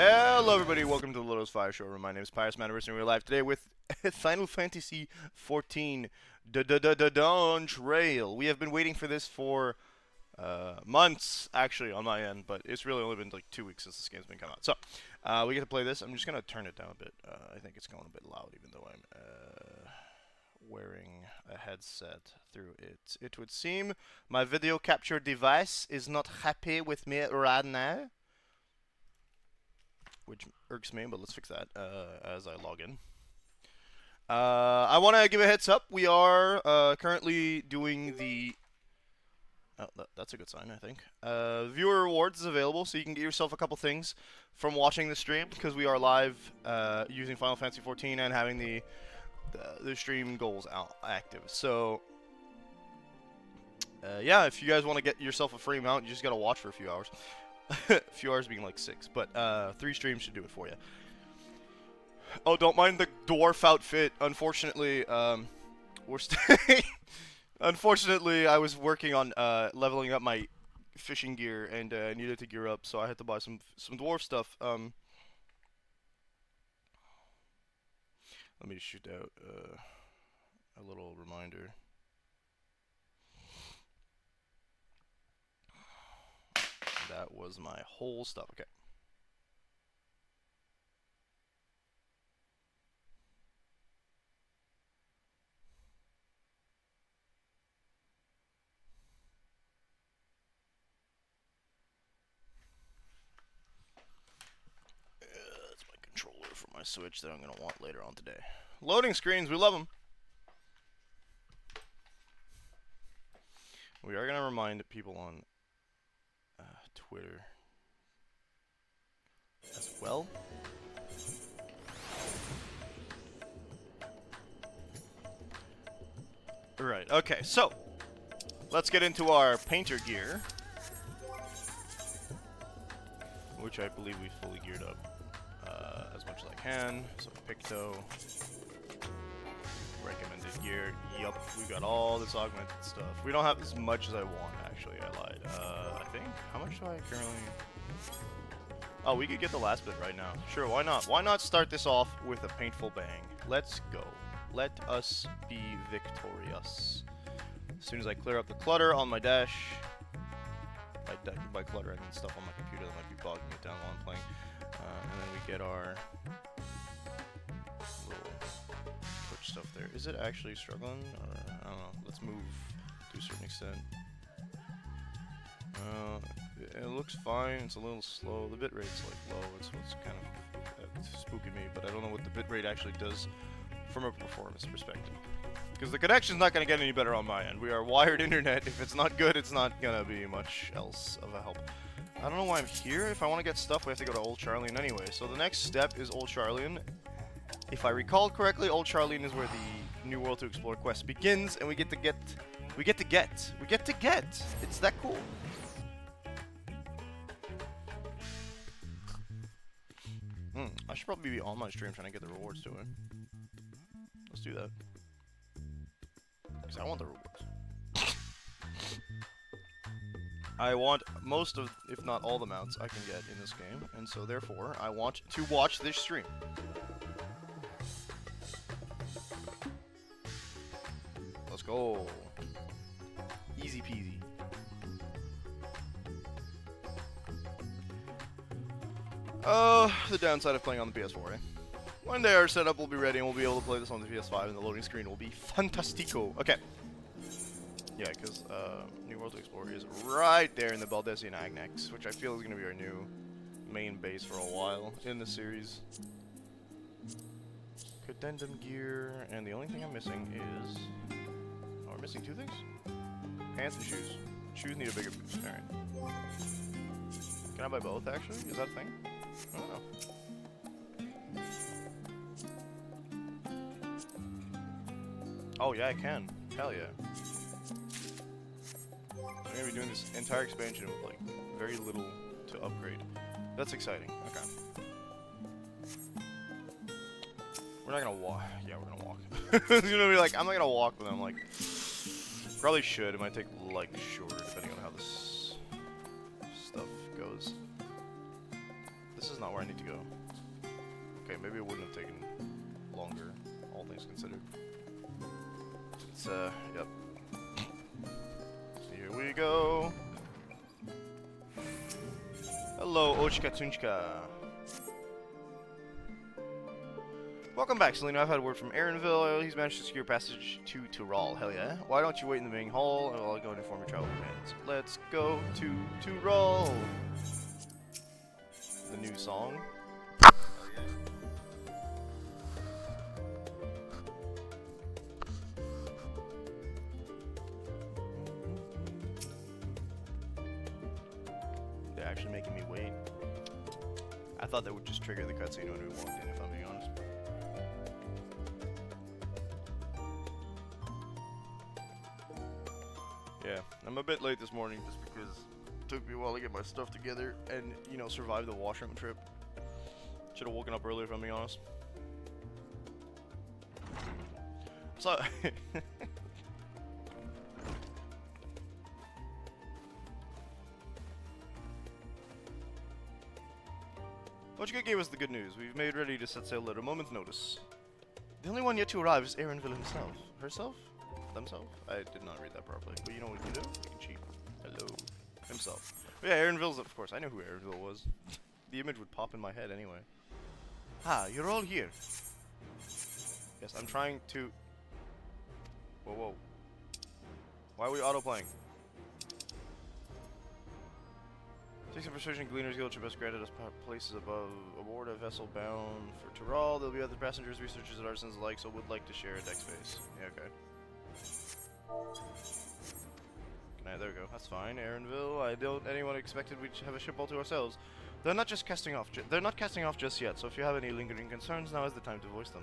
Hello everybody, welcome to the Lotus Fire Showroom. My name is Pyrus Manaverse and we're live today with Final Fantasy XIV Dawn Trail. We have been waiting for this for months, actually, on my end, but it's really only been like 2 weeks since this game's been come out. So, we get to play this. I'm just going to turn it down a bit. I think it's going a bit loud, even though I'm wearing a headset through it. It would seem my video capture device is not happy with me right now, which irks me, but let's fix that as I log in. I want to give a heads up. We are currently doing the... Oh, that's a good sign, I think. Viewer rewards is available, so you can get yourself a couple things from watching the stream, because we are live using Final Fantasy XIV and having the stream goals active. So, yeah, if you guys want to get yourself a free mount, you just got to watch for a few hours. A few hours being like 6, but 3 streams should do it for you. Oh, don't mind the dwarf outfit. Unfortunately, we're staying. Unfortunately, I was working on leveling up my fishing gear and needed to gear up, so I had to buy some dwarf stuff. Let me just shoot out a little reminder. That was my whole stuff. Okay. That's my controller for my Switch that I'm going to want later on today. Loading screens, we love them. We are going to remind people on Twitter as well. Right, okay, so let's get into our painter gear, which I believe we fully geared up as much as I can. So Picto, recommended gear, yup, we got all this augmented stuff. We don't have as much as I want, actually, I lied. I think, how much do I currently... Oh, we could get the last bit right now. Sure, why not? Why not start this off with a painful bang? Let's go. Let us be victorious. As soon as I clear up the clutter on my dash, by clutter I mean stuff on my computer that might be bogging it down while I'm playing, and then we get our little Twitch stuff there. Is it actually struggling? Or, I don't know. Let's move to a certain extent. It looks fine. It's a little slow. The bitrate's like low. It's what's kind of spooking me, but I don't know what the bitrate actually does from a performance perspective. Because the connection's not going to get any better on my end. We are wired internet. If it's not good, it's not going to be much else of a help. I don't know why I'm here. If I want to get stuff, we have to go to Old Charlian anyway. So the next step is Old Charlian. If I recall correctly, Old Charlian is where the New World to Explore quest begins, and we get to get. It's that cool. I should probably be on my stream trying to get the rewards to it. Let's do that. Because I want the rewards. I want most of, if not all the mounts I can get in this game, and so therefore, I want to watch this stream. Let's go. Easy peasy. The downside of playing on the PS4, eh? One day our setup will be ready and we'll be able to play this on the PS5 and the loading screen will be fantastico. Okay. Yeah, because New World to Explore is right there in the Baldessian Agnex, which I feel is going to be our new main base for a while in the series. Cadendum gear, and the only thing I'm missing is... Oh, we're missing 2 things? Pants and shoes. Shoes need a bigger boost. Alright. Can I buy both, actually? Is that a thing? I don't know. Oh, yeah, I can. Hell yeah. I'm gonna be doing this entire expansion with, like, very little to upgrade. That's exciting. Okay. We're not gonna walk. Yeah, we're gonna walk. It's gonna be like, I'm not gonna walk, but I'm like... Probably should. It might take, like, shorter, depending on how this stuff goes. This is not where I need to go. Okay, maybe it wouldn't have taken longer, all things considered. It's, yep. Here we go. Hello, Ochka Tunchka. Welcome back, Selena. I've had word from Aaronville. He's managed to secure passage to Tyrol. Hell yeah. Why don't you wait in the main hall and I'll go and inform your travel commands. Let's go to Tyrol. The new song. They're actually making me wait. I thought that would just trigger the cutscene when we walked in, if I'm being honest. Yeah, I'm a bit late this morning just because it took me a while to get my stuff together and, you know, survive the washroom trip. Should have woken up earlier, if I'm being honest. So, Ochka gave us the good news. We've made ready to set sail at a moment's notice. The only one yet to arrive is Aaronville himself. Herself? Themselves? I did not read that properly. But you know what we can do? We can cheat. Hello. Himself. But yeah, Aaronville's, of course. I know who Aaronville was. The image would pop in my head anyway. Ah, you're all here. Yes, I'm trying to... Whoa, whoa. Why are we auto-playing? Takes a Persuasion Gleaner's Guild should best granted us places aboard a vessel bound for Tyrol. There'll be other passengers, researchers, and artisans alike, so would like to share a deck space. Yeah, okay. There we go. That's fine. Aaronville. I don't. Anyone expected we'd have a ship all to ourselves. They're not just casting off. They're not casting off just yet. So if you have any lingering concerns, now is the time to voice them.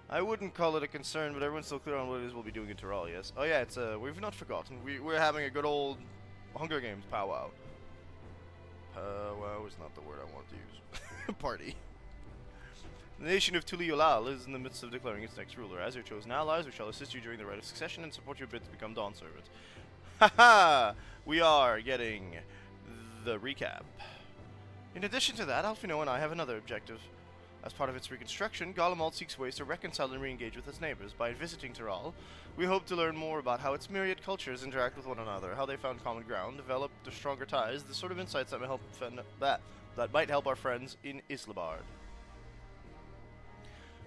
I wouldn't call it a concern, but everyone's still clear on what it is we'll be doing in Tyrol. Yes. Oh yeah. It's we've not forgotten. We're having a good old Hunger Games powwow. Powwow is not the word I want to use. Party. The nation of Tuliolal is in the midst of declaring its next ruler. As your chosen allies, we shall assist you during the rite of succession and support your bid to become Dawn Servant. Haha! We are getting the recap. In addition to that, Alfino and I have another objective. As part of its reconstruction, Golemald seeks ways to reconcile and re-engage with its neighbors. By visiting Tyrol, we hope to learn more about how its myriad cultures interact with one another, how they found common ground, developed stronger ties, the sort of insights that might help our friends in Islabard.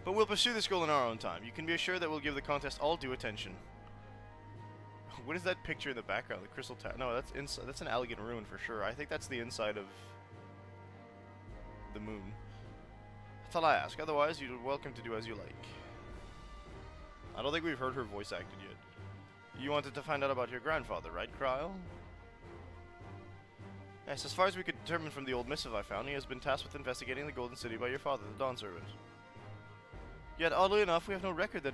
But we'll pursue this goal in our own time. You can be assured that we'll give the contest all due attention. What is that picture in the background? The Crystal Tower? No, that's an elegant ruin for sure. I think that's the inside of the moon. That's all I ask. Otherwise, you're welcome to do as you like. I don't think we've heard her voice acted yet. You wanted to find out about your grandfather, right, Kryle? Yes, as far as we could determine from the old missive I found, he has been tasked with investigating the Golden City by your father, the Dawn Servant. Yet, oddly enough, we have no record of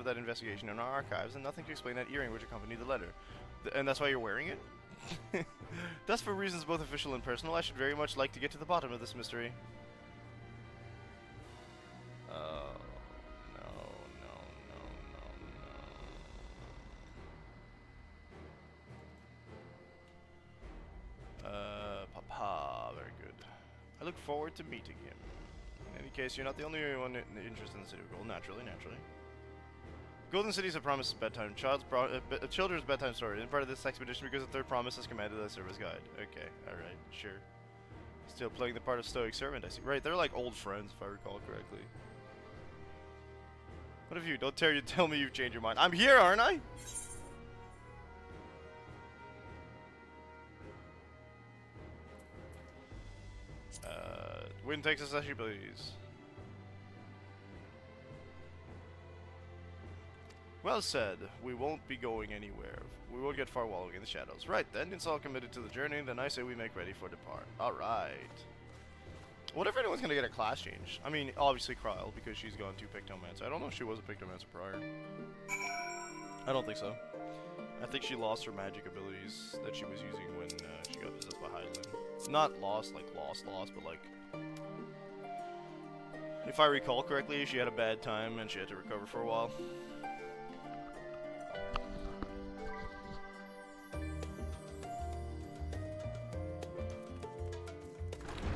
that investigation in our archives, and nothing to explain that earring which accompanied the letter. And that's why you're wearing it? Thus, for reasons both official and personal, I should very much like to get to the bottom of this mystery. Papa, very good. I look forward to meeting him. In any case, you're not the only one interested in the City of Gold, naturally. Golden City is a promise of bedtime, children's bedtime story, and part of this expedition because the third promise has commanded I serve as guide. Okay, alright, sure. Still playing the part of stoic servant, I see. Right, they're like old friends, if I recall correctly. What have you? Don't tell me you've changed your mind. I'm here, aren't I? Wind takes us as she please. Well said. We won't be going anywhere. We won't get far wallowing in the shadows. Right then, it's all committed to the journey, then I say we make ready for depart. Alright. What if anyone's gonna get a class change? I mean, obviously Kryle, because she's gone to Pictomancer. I don't know if she was a Pictomancer prior. I don't think so. I think she lost her magic abilities that she was using when she got possessed by Hydaelyn. Not lost, like lost, but like... If I recall correctly, she had a bad time and she had to recover for a while.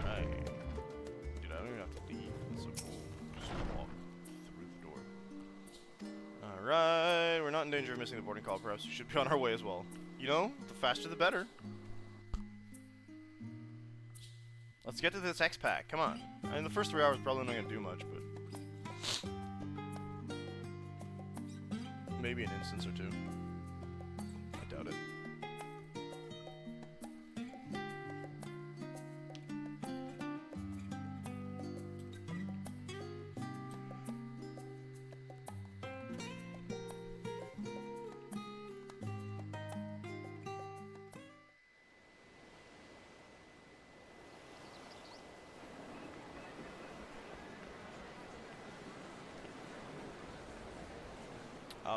Right. in danger of missing the boarding call. Perhaps we should be on our way as well. You know, the faster the better. Let's get to this X-Pack. Come on. I mean, the first 3 hours probably not going to do much, but... maybe an instance or two. I doubt it.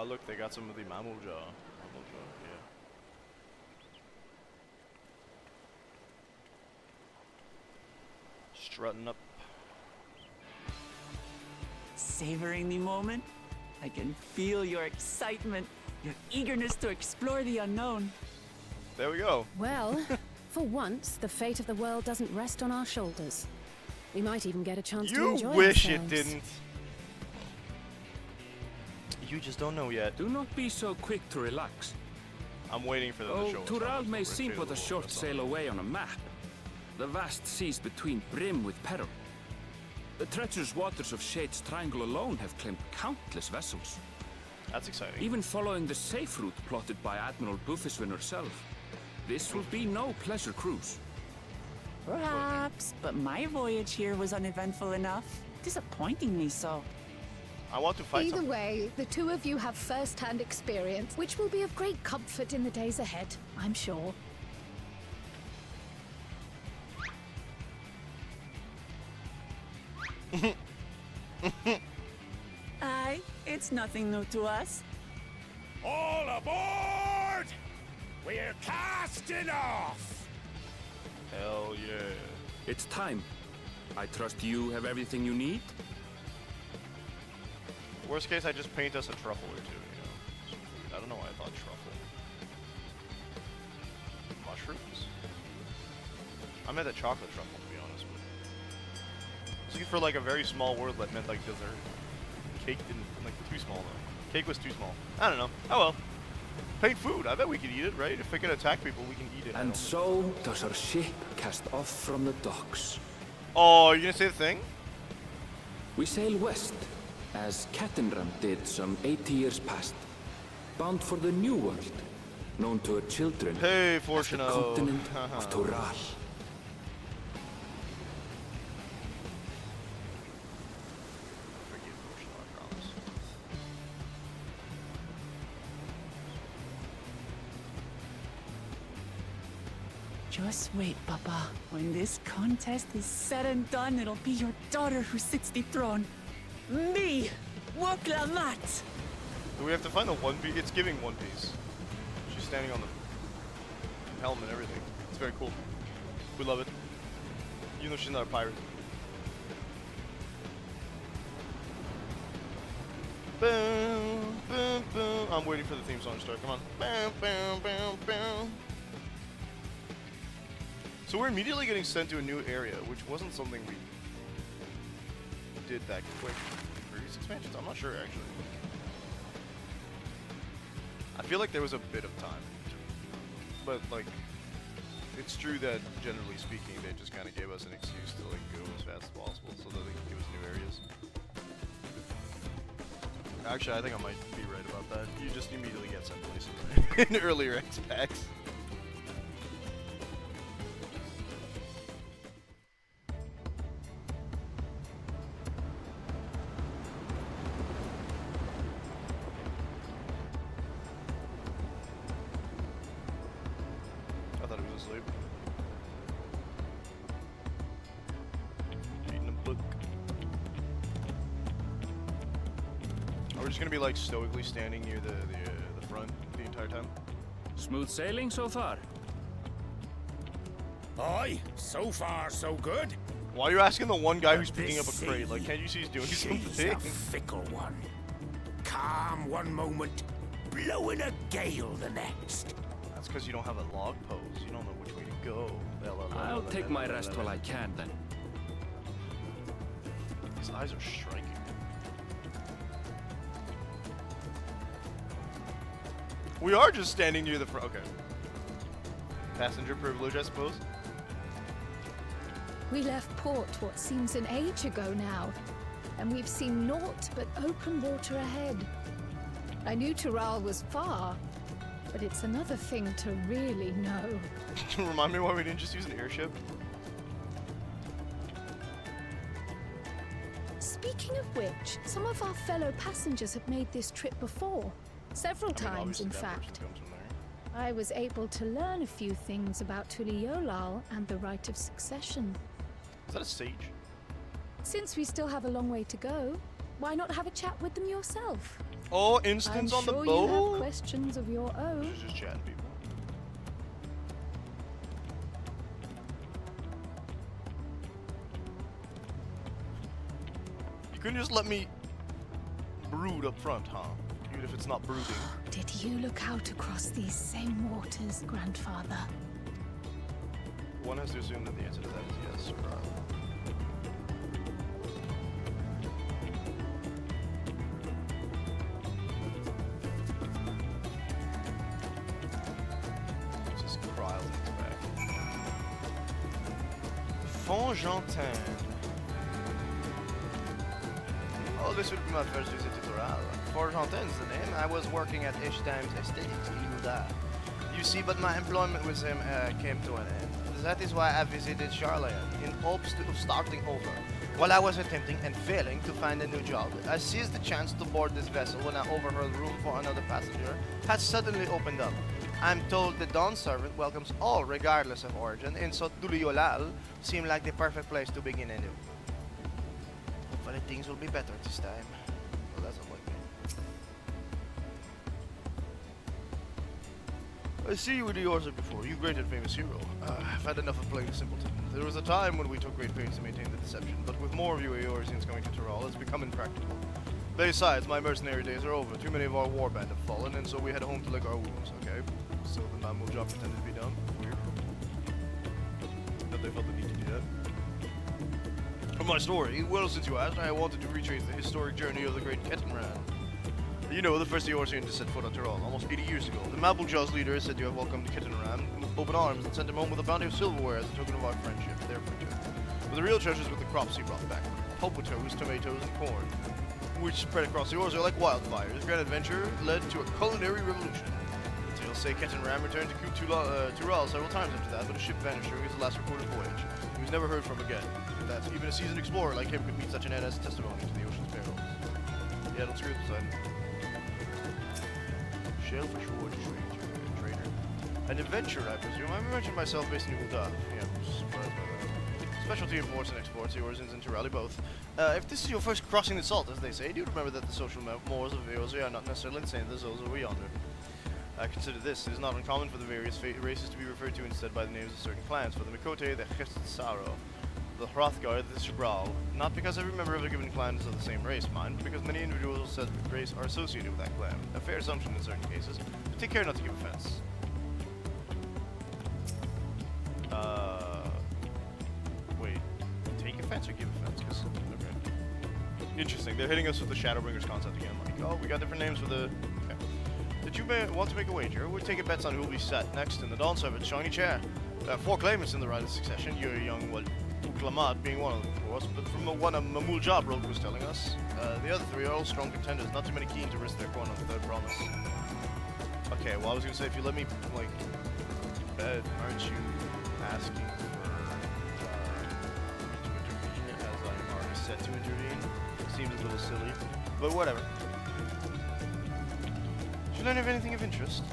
Look, they got some of the mammal jaw. Yeah. Strutting up. Savoring the moment? I can feel your excitement, your eagerness to explore the unknown. There we go. Well, for once, the fate of the world doesn't rest on our shoulders. We might even get a chance to enjoy You wish ourselves. it didn't. You just don't know yet. Do not be so quick to relax. I'm waiting for them to show us. Tural may seem but a short sail away on a map. The vast seas between brim with peril. The treacherous waters of Shade's Triangle alone have claimed countless vessels. That's exciting. Even following the safe route plotted by Admiral Bufiswin herself, this will be no pleasure cruise. Perhaps, but my voyage here was uneventful enough. Disappointingly so. I want to fight Either something. way, the two of you have first-hand experience, which will be of great comfort in the days ahead, I'm sure. Aye, it's nothing new to us. All aboard! We're casting off! Hell yeah. It's time. I trust you have everything you need? Worst case, I just paint us a truffle or two, you know. Some food. I don't know why I thought truffle. Mushrooms? I meant a chocolate truffle, to be honest. But I was looking for like a very small word that meant like dessert. Cake didn't, like too small though. Cake was too small. I don't know. Oh well. Paint food. I bet we could eat it, right? If we can attack people, we can eat it. And so does our ship cast off from the docks. Oh, you gonna say the thing? We sail west, as Kattenram did some 80 years past, bound for the New World, known to her children Hey, as the Fortuno. continent of Tural. Forgive Fortuno, I promise. Just wait, Papa. When this contest is said and done, it'll be your daughter who sits the throne. Me, Woklamat. Do we have to find the One Piece? It's giving One Piece. She's standing on the helm and everything. It's very cool. We love it. Even though she's not a pirate. Boom, boom, boom. I'm waiting for the theme song to start. Come on. Boom, boom, boom, boom. So we're immediately getting sent to a new area, which wasn't something we did that quick in previous expansions. I'm not sure, actually. I feel like there was a bit of time. But, like, it's true that, generally speaking, they just kind of gave us an excuse to, like, go as fast as possible so that they could give us new areas. Actually, I think I might be right about that. You just immediately get sent places in earlier X-Packs. I thought he was asleep. Reading a book. Are we just gonna be like stoically standing near the front the entire time? Smooth sailing so far? Aye, so far so good. Why are you asking the one guy But who's picking up a this crate? Like, sea, can't you see he's doing she's something? a fickle one. Calm one moment, blowing a gale the next. That's because you don't have a log pose. You don't know which way to go. I'll take my rest while I can then. His eyes are striking. We are just standing near the front. Okay. Passenger privilege, I suppose. We left port what seems an age ago now, and we've seen naught but open water ahead. I knew Tural was far, but it's another thing to really know. Remind me why we didn't just use an airship? Speaking of which, some of our fellow passengers have made this trip before. Several times, obviously in that person fact. comes from there. I was able to learn a few things about Tuliolal and the right of succession. Is that a sage? Since we still have a long way to go, why not have a chat with them yourself? Oh, I'm instance on the sure boat? you have questions of your own. She's just chatting people. You couldn't just let me brood up front, huh? Even if it's not brooding. Did you look out across these same waters, grandfather? One has to assume that the answer to that is yes, right? This is Kryle's in the back. Fongentin. Oh, this would be my first visit to Doral. Fongentin is the name. I was working at Ishtime's Aesthetics in Uda. You see, but my employment with him came to an end. That is why I visited Charlayan, in hopes of starting over. While I was attempting and failing to find a new job, I seized the chance to board this vessel when I overheard room for another passenger had suddenly opened up. I'm told the dawn servant welcomes all regardless of origin, and so Tuliolal seemed like the perfect place to begin anew. Hopefully things will be better this time. Well, that's unlike me. I see you were the Yorza before, you great and famous hero. I've had enough of playing the simpleton. There was a time when we took great pains to maintain the deception, but with more of you Eorzeans coming to Tural, it's become impractical. Besides, my mercenary days are over. Too many of our warband have fallen, and so we head home to lick our wounds, okay? So the mammal job pretended to be done. Weird. That they felt the need to do that. For my story, well, since you asked, I wanted to retrace the historic journey of the great Kettenran. You know, the first Eorzean to set foot on Tural, almost 80 years ago. The Mabulja's leader is said to have welcomed Kettenran with open arms and sent him home with a bounty of silverware as a token of our friendship, their friendship. But the real treasures were the crops he brought back. Pulp potatoes, tomatoes, and corn, which spread across the Orzo like wildfires. Grand adventure led to a culinary revolution. Tales say Kettenran returned to Tural several times after that, but his ship vanished during his last recorded voyage. He was never heard from again. That even a seasoned explorer like him could meet such an end as testimony to the ocean's perils. Yeah, don't screw with the sign. Shellfish reward trader. An adventurer, I presume. I mentioned myself based in Ul'dah. Yeah, I'm surprised by that. Specialty imports and exports, Eorzeans and Turali both. If this is your first crossing the salt, as they say, do remember that the social mores of Eorzea are not necessarily the same as those over yonder. Consider this, it is not uncommon for the various races to be referred to instead by the names of certain clans. For the Mikote, the Chestsaro, the Hrothgar, the Shabral. Not because every member of a given clan is of the same race, mind, but because many individuals of said race are associated with that clan. A fair assumption in certain cases, but take care not to give offense. Wait. Take offense or give offense? Okay. Interesting. They're hitting us with the Shadowbringers concept again. Like, oh, we got different names for the... Okay. Did you want to make a wager? We're taking bets on who will be set next in the Dawn Servant's shiny chair. 4 claimants in the right of succession. You're young, well, Uklamat being one of them, of course, but from what a Mamul job Rogue was telling us, the other 3 are all strong contenders, not too many keen to risk their corner on the third promise. Okay, well, I was gonna say, if you let me, like, bet, aren't you asking for me to intervene as I'm already set to intervene? Seems a little silly, but whatever. Should I have anything of interest?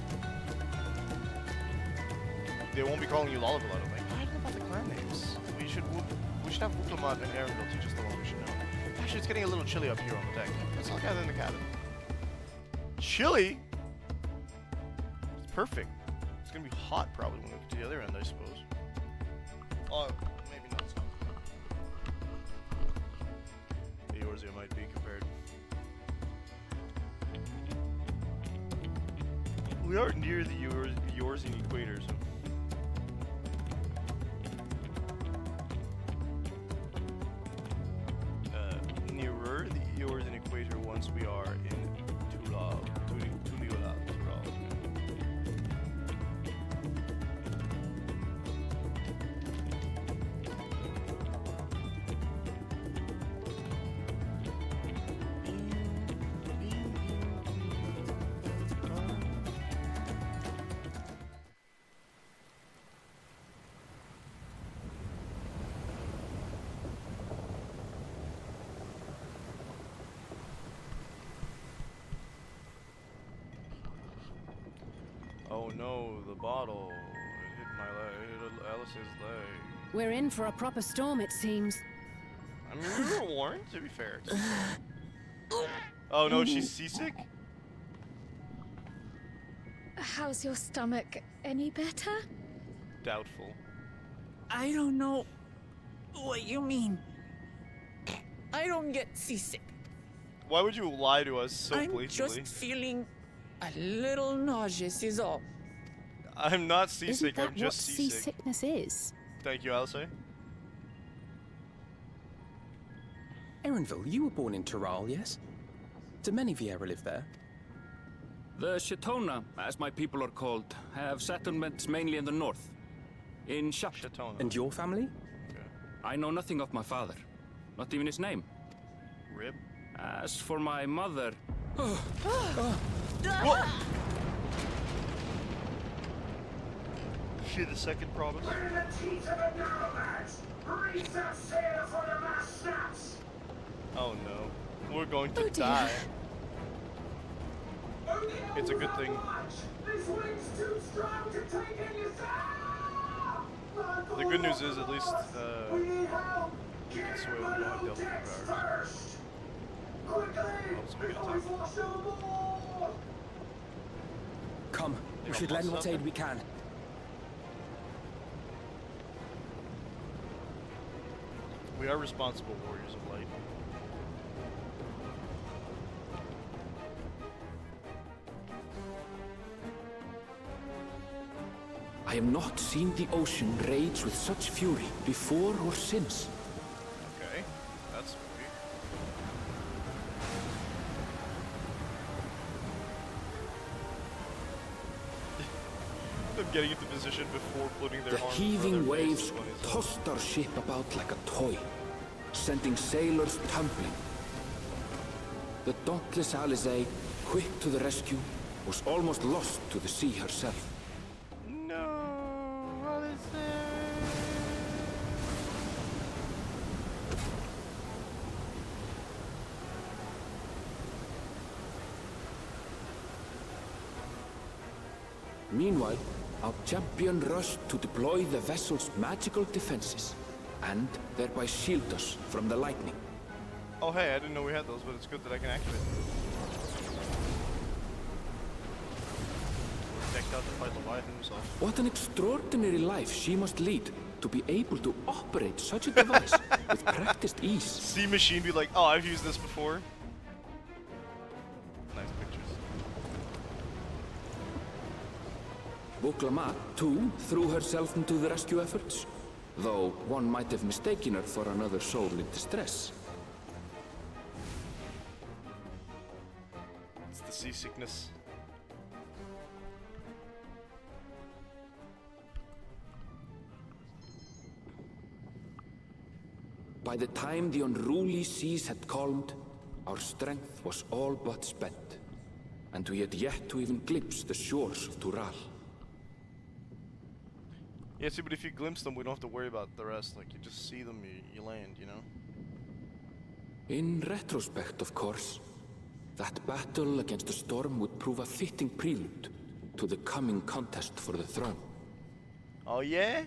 They won't be calling you Lullaby, I don't think. I don't know about the clan names. We should have Uklamat and Arendelle teach us the one we should know. Actually, it's getting a little chilly up here on the deck. Let's look at it in the cabin. Chilly? It's perfect. It's gonna be hot probably when we get to the other end, I suppose. Oh, maybe not so. Eorzea might be compared. We are near the Eorzean equator, so... nearer the Eorzean equator once we are in Tuliolal. Oh no, the bottle. It hit my leg. It hit Alice's leg. We're in for a proper storm, it seems. I mean, we were warned, to be fair. Oh no, she's seasick? How's your stomach? Any better? Doubtful. I don't know what you mean. I don't get seasick. Why would you lie to us so I'm blatantly? just feeling a little nauseous is all. I'm not Isn't seasick, that I'm just what seasick. seasickness is? Thank you, Alice. Erenville, you were born in Tyrol, yes? Do many Vieira live there? The Shatona, as my people are called, have settlements mainly in the north. In Shapt. Shatona. And your family? Okay. I know nothing of my father. Not even his name. Rip. As for my mother... She the second promise. We're in the teeth of a narrowlands! Reef that sail for the mast snaps! Oh no. We're going to Oh, dear. die. It's a good thing. This wind's too strong to take any The good news is at least we need help! we can Get swim. We don't have below delta decks powers. first! Quickly! so we can Before attack. he's washed overboard! Come, They we got should lend what monsters out aid we can. We are responsible warriors of light. I have not seen the ocean rage with such fury before or since. Okay. That's spooky. Them getting into position before putting their The arms heaving around their face waves is funny as hell. tossed our ship about like a toy, sending sailors tumbling. The dauntless Alizé, quick to the rescue, was almost lost to the sea herself. No, what is it? Meanwhile, our champion rushed to deploy the vessel's magical defenses, and thereby shield us from the lightning. Oh hey, I didn't know we had those, but it's good that I can activate them. We're decked out to fight Leviathan himself. What an extraordinary life she must lead to be able to operate such a device with practiced ease. Sea Machine be like, oh, I've used this before. Nice pictures. Boklamat, too, threw herself into the rescue efforts, though one might have mistaken her for another soul in distress. It's the seasickness. By the time the unruly seas had calmed, our strength was all but spent, and we had yet to even glimpse the shores of Tural. Yeah, see, but if you glimpse them, we don't have to worry about the rest. Like, you just see them, you land, you know? In retrospect, of course, that battle against the storm would prove a fitting prelude to the coming contest for the throne. Oh, yeah?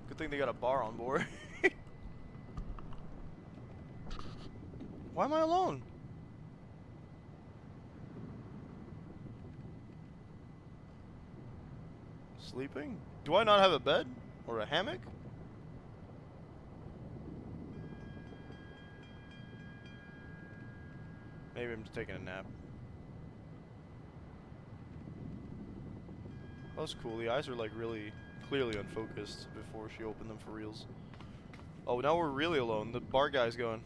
Good thing they got a bar on board. Why am I alone? Sleeping? Do I not have a bed? Or a hammock? Maybe I'm just taking a nap. That was cool. The eyes are like really clearly unfocused before she opened them for reals. Oh, now we're really alone. The bar guy's going.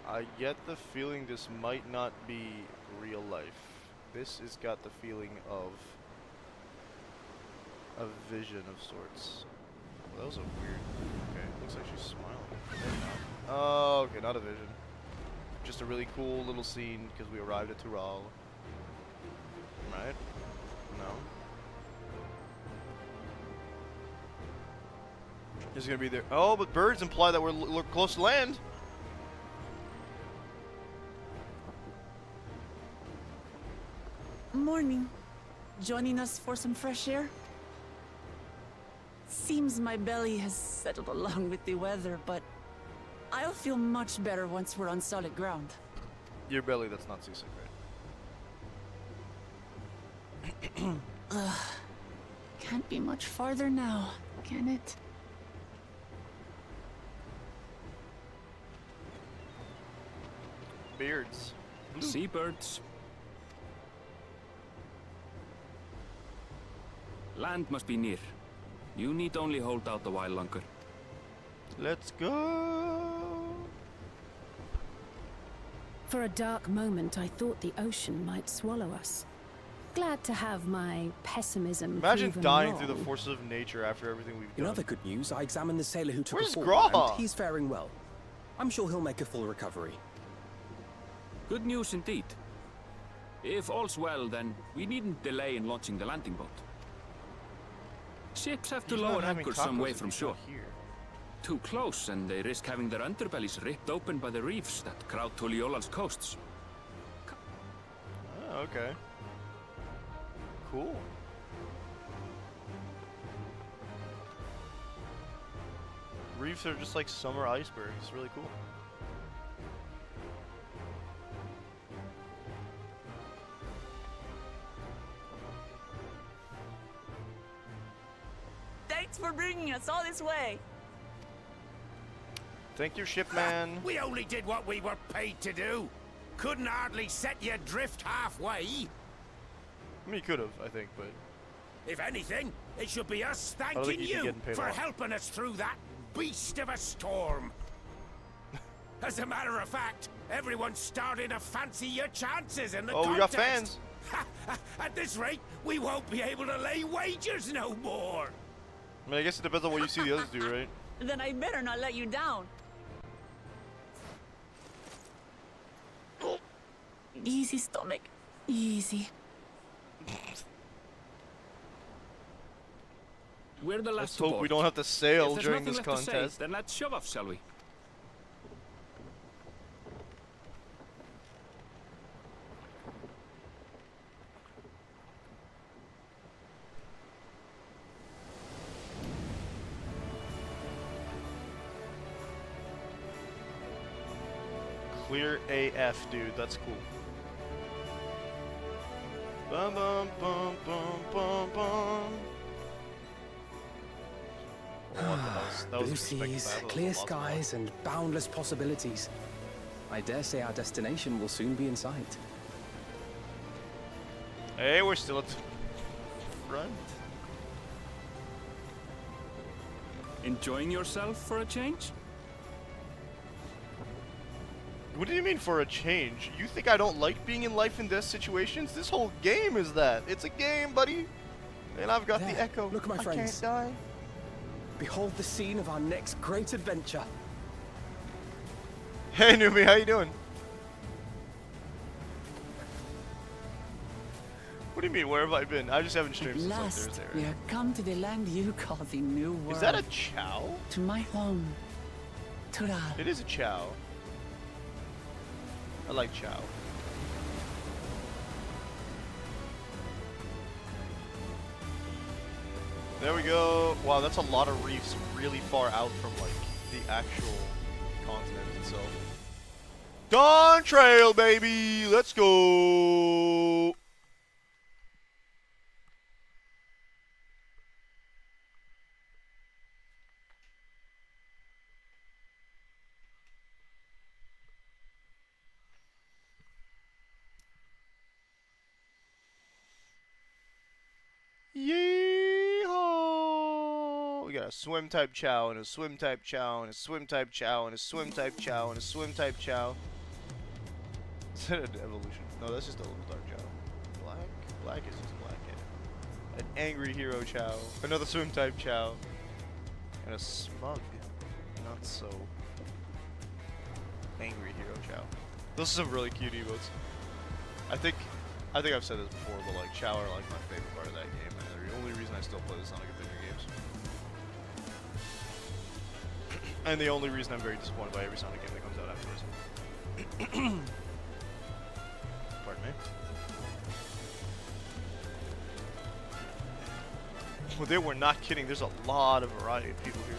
I get the feeling this might not be real life. This has got the feeling of a vision of sorts. Well, that was a weird... Okay, looks like she's smiling. Maybe not. Oh, okay, not a vision. Just a really cool little scene because we arrived at Tural. Right? No. He's gonna be there. Oh, but birds imply that we're close to land. Morning. Joining us for some fresh air? Seems my belly has settled along with the weather, but I'll feel much better once we're on solid ground. Your belly, that's not seasick, right? Can't be much farther now, can it? Beards. Seabirds. Land must be near. You need only hold out a while longer. Let's go. For a dark moment, I thought the ocean might swallow us. Glad to have my pessimism Imagine proven dying wrong. through the forces of nature after everything we've In done. other good news, I examined the sailor who took Where's us forward, Graha? and he's faring well. I'm sure he'll make a full recovery. Good news indeed. If all's well, then we needn't delay in launching the landing boat. Ships have to He's not lower having anchor some tacos way if from he's shore. not here. Too close, and they risk having their underbellies ripped open by the reefs that crowd Tuliola's coasts. Oh, okay. Cool. Reefs are just like summer icebergs. It's really cool. Thanks for bringing us all this way. Thank you, shipman. We only did what we were paid to do. Couldn't hardly set you adrift halfway. I mean, you could have, I think, but If anything, it should be us don't thanking think you'd be you getting paid a for lot. helping us through that beast of a storm. As a matter of fact, everyone's starting to fancy your chances in the oh, contest. we got fans. At this rate, we won't be able to lay wagers no more. I mean, I guess it depends on what you see the others do, right? Then I better not let you down. Easy, stomach. Easy. We're the Let's last to hope board. we don't have to sail If there's during nothing this left to say, contest. then let's shove off, shall we? Clear AF, dude. That's cool. Bum bum bum bum bum bum. Oh, that was Blue expected. seas, That was clear a lot of skies, and boundless possibilities. I dare say our destination will soon be in sight. fun. Hey, we're still at the front. Enjoying yourself for a change? What do you mean for a change? You think I don't like being in life and death situations? This whole game is that. It's a game, buddy. And I've got the There, echo. look, my I friends. can't die. Behold the scene of our next great adventure. Hey, newbie, how you doing? What do you mean? Where have I been? I just haven't At streamed since like last, Thursday. we Right? are come to the land you call the New World. Is that a chow? To my home, Tural. It is a chow. I like chow. There we go. Wow, that's a lot of reefs really far out from like the actual continent itself. Dawn Trail, baby! Let's go! Yeehaw! We got a swim type chow and a swim type chow and a swim type chow and a swim type chow and a swim type chow. Is that an evolution? No, that's just a little dark chow. Black? Black is just black. Yeah. An angry hero chow. Another swim type chow. And a smug. Not so. Angry Hero Chow. Those are some really cute emotes. I think I've said this before, but like Chow are like my favorite part of that game, and they're the only reason I still play the Sonic Adventure games. And the only reason I'm very disappointed by every Sonic game that comes out afterwards. Pardon me. Well, they were not kidding. There's a lot of variety of people here.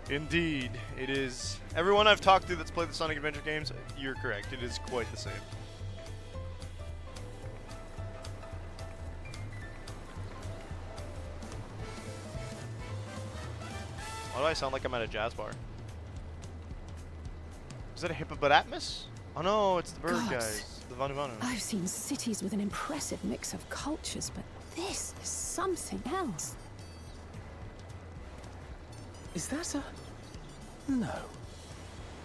Indeed, it is. Everyone I've talked to that's played the Sonic Adventure games, you're correct. It is quite the same. Why do I sound like I'm at a jazz bar? Is that a hippopotamus? Oh no, it's the bird Gods. guys. The Vanu Vanu. I've seen cities with an impressive mix of cultures, but this is something else. Is that a... No.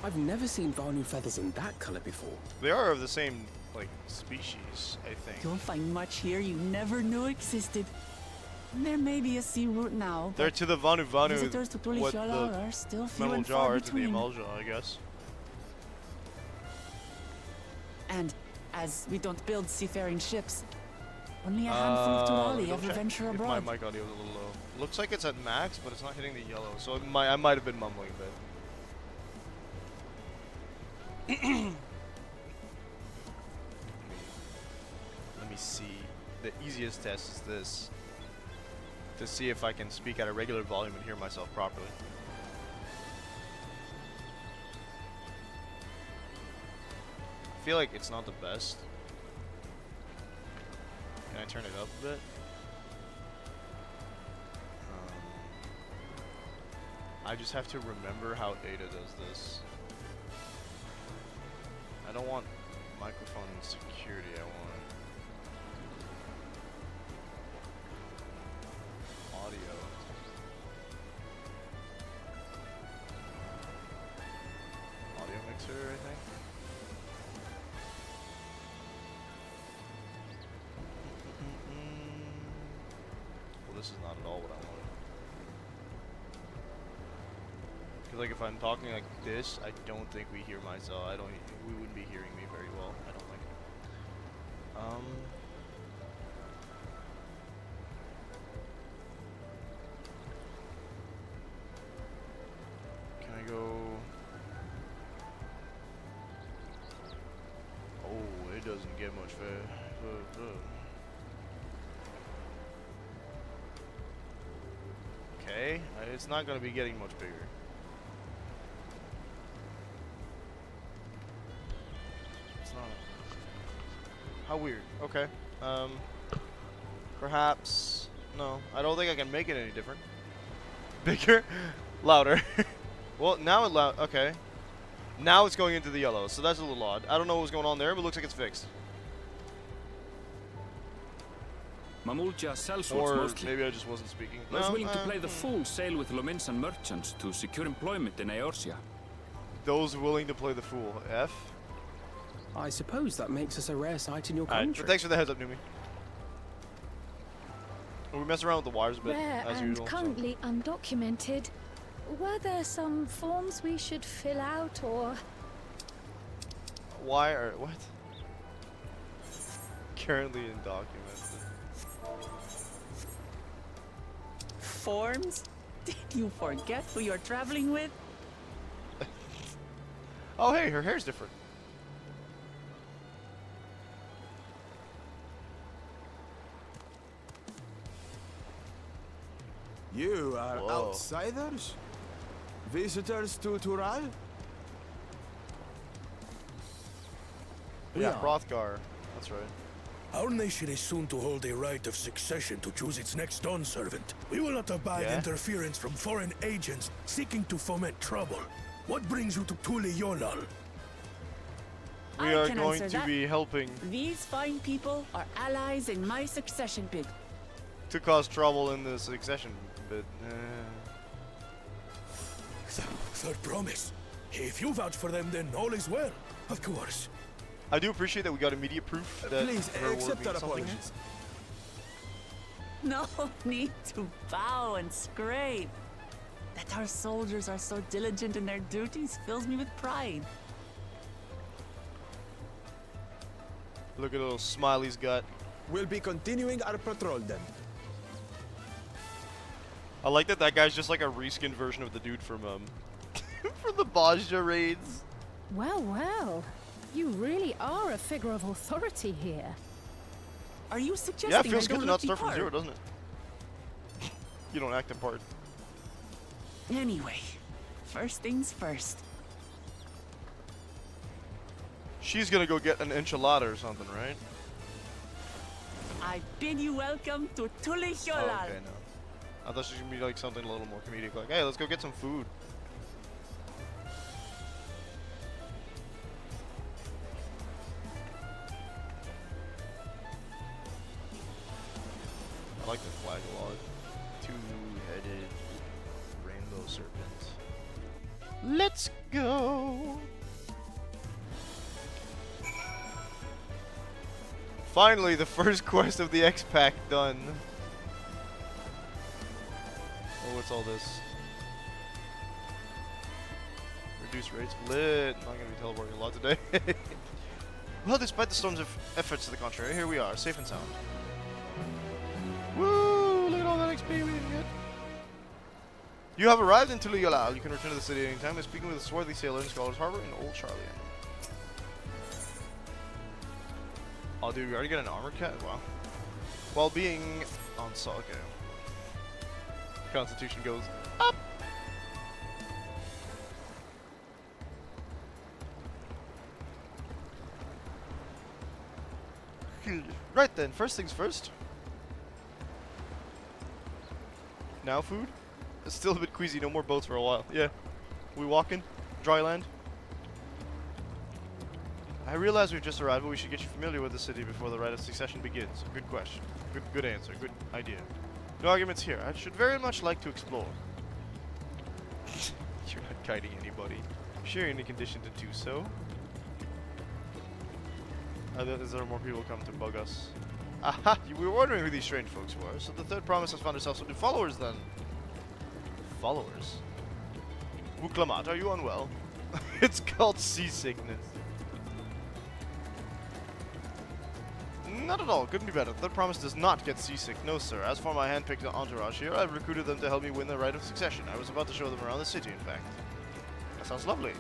I've never seen Vanu feathers in that color before. They are of the same, like, species, I think. You'll find much here you never knew existed. There may be a sea route now, They're but to the Vanu Vanu visitors to what Tulishala the are still few and Memalja far are to the between. Emalja, I guess. And as we don't build seafaring ships, only a handful of Turali Double ever check venture if abroad. my mic audio is a little low. Looks like it's at max, but it's not hitting the yellow, so it I might have been mumbling a bit. Let me see. The easiest test is this. To see if I can speak at a regular volume and hear myself properly. I feel like it's not the best. Can I turn it up a bit? I just have to remember how Ada does this. I don't want microphone security, I want audio. Audio mixer, I think. Well, this is not at all what I wanted. Because like if I'm talking like this, I don't think we hear myself. We wouldn't be hearing me very well, I don't think. Can I go? Oh, it doesn't get much fair. Okay, it's not gonna be getting much bigger. How weird. Okay. Perhaps. No, I don't think I can make it any different. Bigger? Louder. Well, now it loud. Okay. Now it's going into the yellow, so that's a little odd. I don't know what's going on there, but it looks like it's fixed. Mamulja sells what's Or mostly. maybe I just wasn't speaking. I was willing to play the fool sail with Lominsan merchants to secure employment in Eorzea. Those willing to play the fool. F? I suppose that makes us a rare sight in your Alright, country. thanks for the heads up, Numi. We mess around with the wires a bit, Rare as and usual. so- currently undocumented. Were there some forms we should fill out or... Why are what? Currently undocumented. Forms? Did you forget who you're traveling with? Oh hey, her hair's different. You are Whoa. outsiders? Visitors to Tural? Yeah, Hrothgar. That's right. Our nation is soon to hold a right of succession to choose its next dawn servant. We will not abide Yeah? interference from foreign agents seeking to foment trouble. What brings you to Tule Yolal? We I are can going answer to that. be helping These fine people are allies in my succession bid. to cause trouble in the succession bid. Third promise. If you vouch for them, then all is well. Of course. I do appreciate that we got immediate proof that Please her word accept our means something. apologies. No need to bow and scrape. That our soldiers are so diligent in their duties fills me with pride. Look at the little smile he's got. We'll be continuing our patrol then. I like that that guy's just like a reskinned version of the dude from from the Bajra raids. Well, well. You really are a figure of authority here. Are you suggesting Yeah, it feels I good don't to not look the start from part? zero, doesn't it? You don't act the part. Anyway, first things first. She's gonna go get an enchilada or something, right? I bid you welcome to Oh, Tulihiola. okay, no. I thought she was gonna be like something a little more comedic, like, hey, let's go get some food. I like the flag a lot. Two-headed rainbow serpent. Let's go! Finally, the first quest of the X-Pack done. Oh, what's all this? Reduce rates. Lit. I'm not gonna be teleporting a lot today. Well, despite the storm's efforts to the contrary, here we are, safe and sound. Woo! Look at all that XP we didn't get. You have arrived in Tuliyalal. You can return to the city anytime by speaking with a swarthy sailor in Scholar's Harbor in Old Charlian. Oh, dude, we already got an armor cat? Wow. While being on Saga. Constitution goes up. Right then, first things first. Now food? It's still a bit queasy, no more boats for a while. Yeah. We walking? Dry land? I realize we've just arrived, but we should get you familiar with the city before the rite of succession begins. Good question. Good answer. Good idea. No arguments here. I should very much like to explore. You're not guiding anybody. Sure, you're in a condition to do so. Is there more people come to bug us? Aha! We were wondering who these strange folks were, so the third promise has found herself some new followers then. Followers? Wuklamat, are you unwell? It's called seasickness. Not at all. Couldn't be better. The third promise does not get seasick. No, sir. As for my hand-picked entourage here, I've recruited them to help me win the rite of succession. I was about to show them around the city, in fact. That sounds lovely.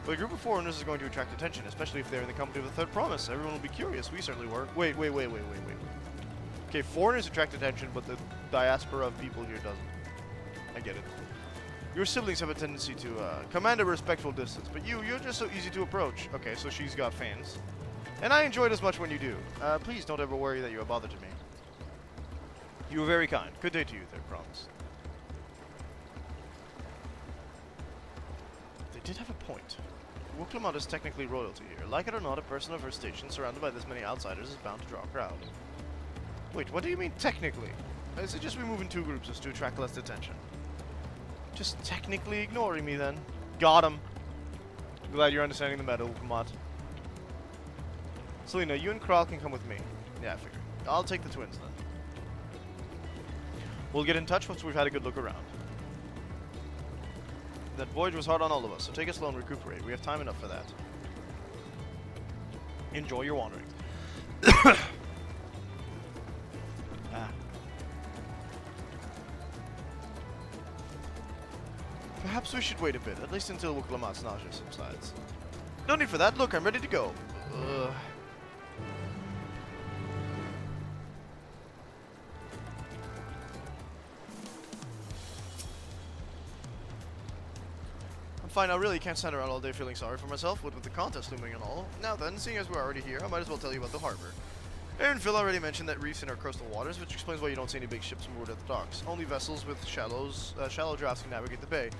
But a group of foreigners is going to attract attention, especially if they're in the company of the third promise. Everyone will be curious. We certainly were. Wait. Okay, foreigners attract attention, but the diaspora of people here doesn't. I get it. Your siblings have a tendency to command a respectful distance, but you're just so easy to approach. Okay, so she's got fans. And I enjoy it as much when you do. Please don't ever worry that you're a bother to me. You were very kind. Good day to you, third promise. They did have a point. Wuklamat is technically royalty here. Like it or not, a person of her station surrounded by this many outsiders is bound to draw a crowd. Wait, what do you mean technically? Is it just we move in two groups just to attract less attention? Just technically ignoring me then. Got him. Glad you're understanding the meta, Wuklamat. Selena, you and Kral can come with me. Yeah, I figured. I'll take the twins then. We'll get in touch once we've had a good look around. That voyage was hard on all of us, so take it slow and recuperate. We have time enough for that. Enjoy your wandering. Perhaps we should wait a bit, at least until Wuklamat's nausea subsides. No need for that. Look, I'm ready to go. Fine, I really can't stand around all day feeling sorry for myself, what with the contest looming and all. Now then, seeing as we're already here, I might as well tell you about the harbor. Aaron Phil already mentioned that reefs in our coastal waters, which explains why you don't see any big ships moored at the docks. Only vessels with shallow drafts can navigate the bay.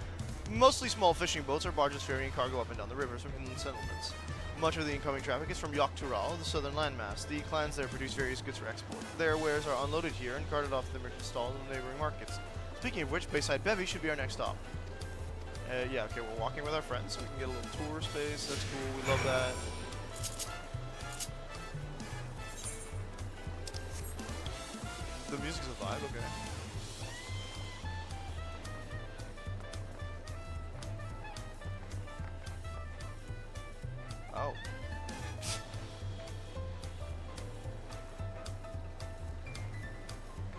Mostly small fishing boats or barges ferrying cargo up and down the rivers from inland settlements. Much of the incoming traffic is from Yok Tural, the southern landmass. The clans there produce various goods for export. Their wares are unloaded here and carted off to the merchant stalls in the neighboring markets. Speaking of which, Bayside Bevy should be our next stop. Yeah, okay, we're walking with our friends, so we can get a little tour space. That's cool, we love that. The music's a vibe, okay.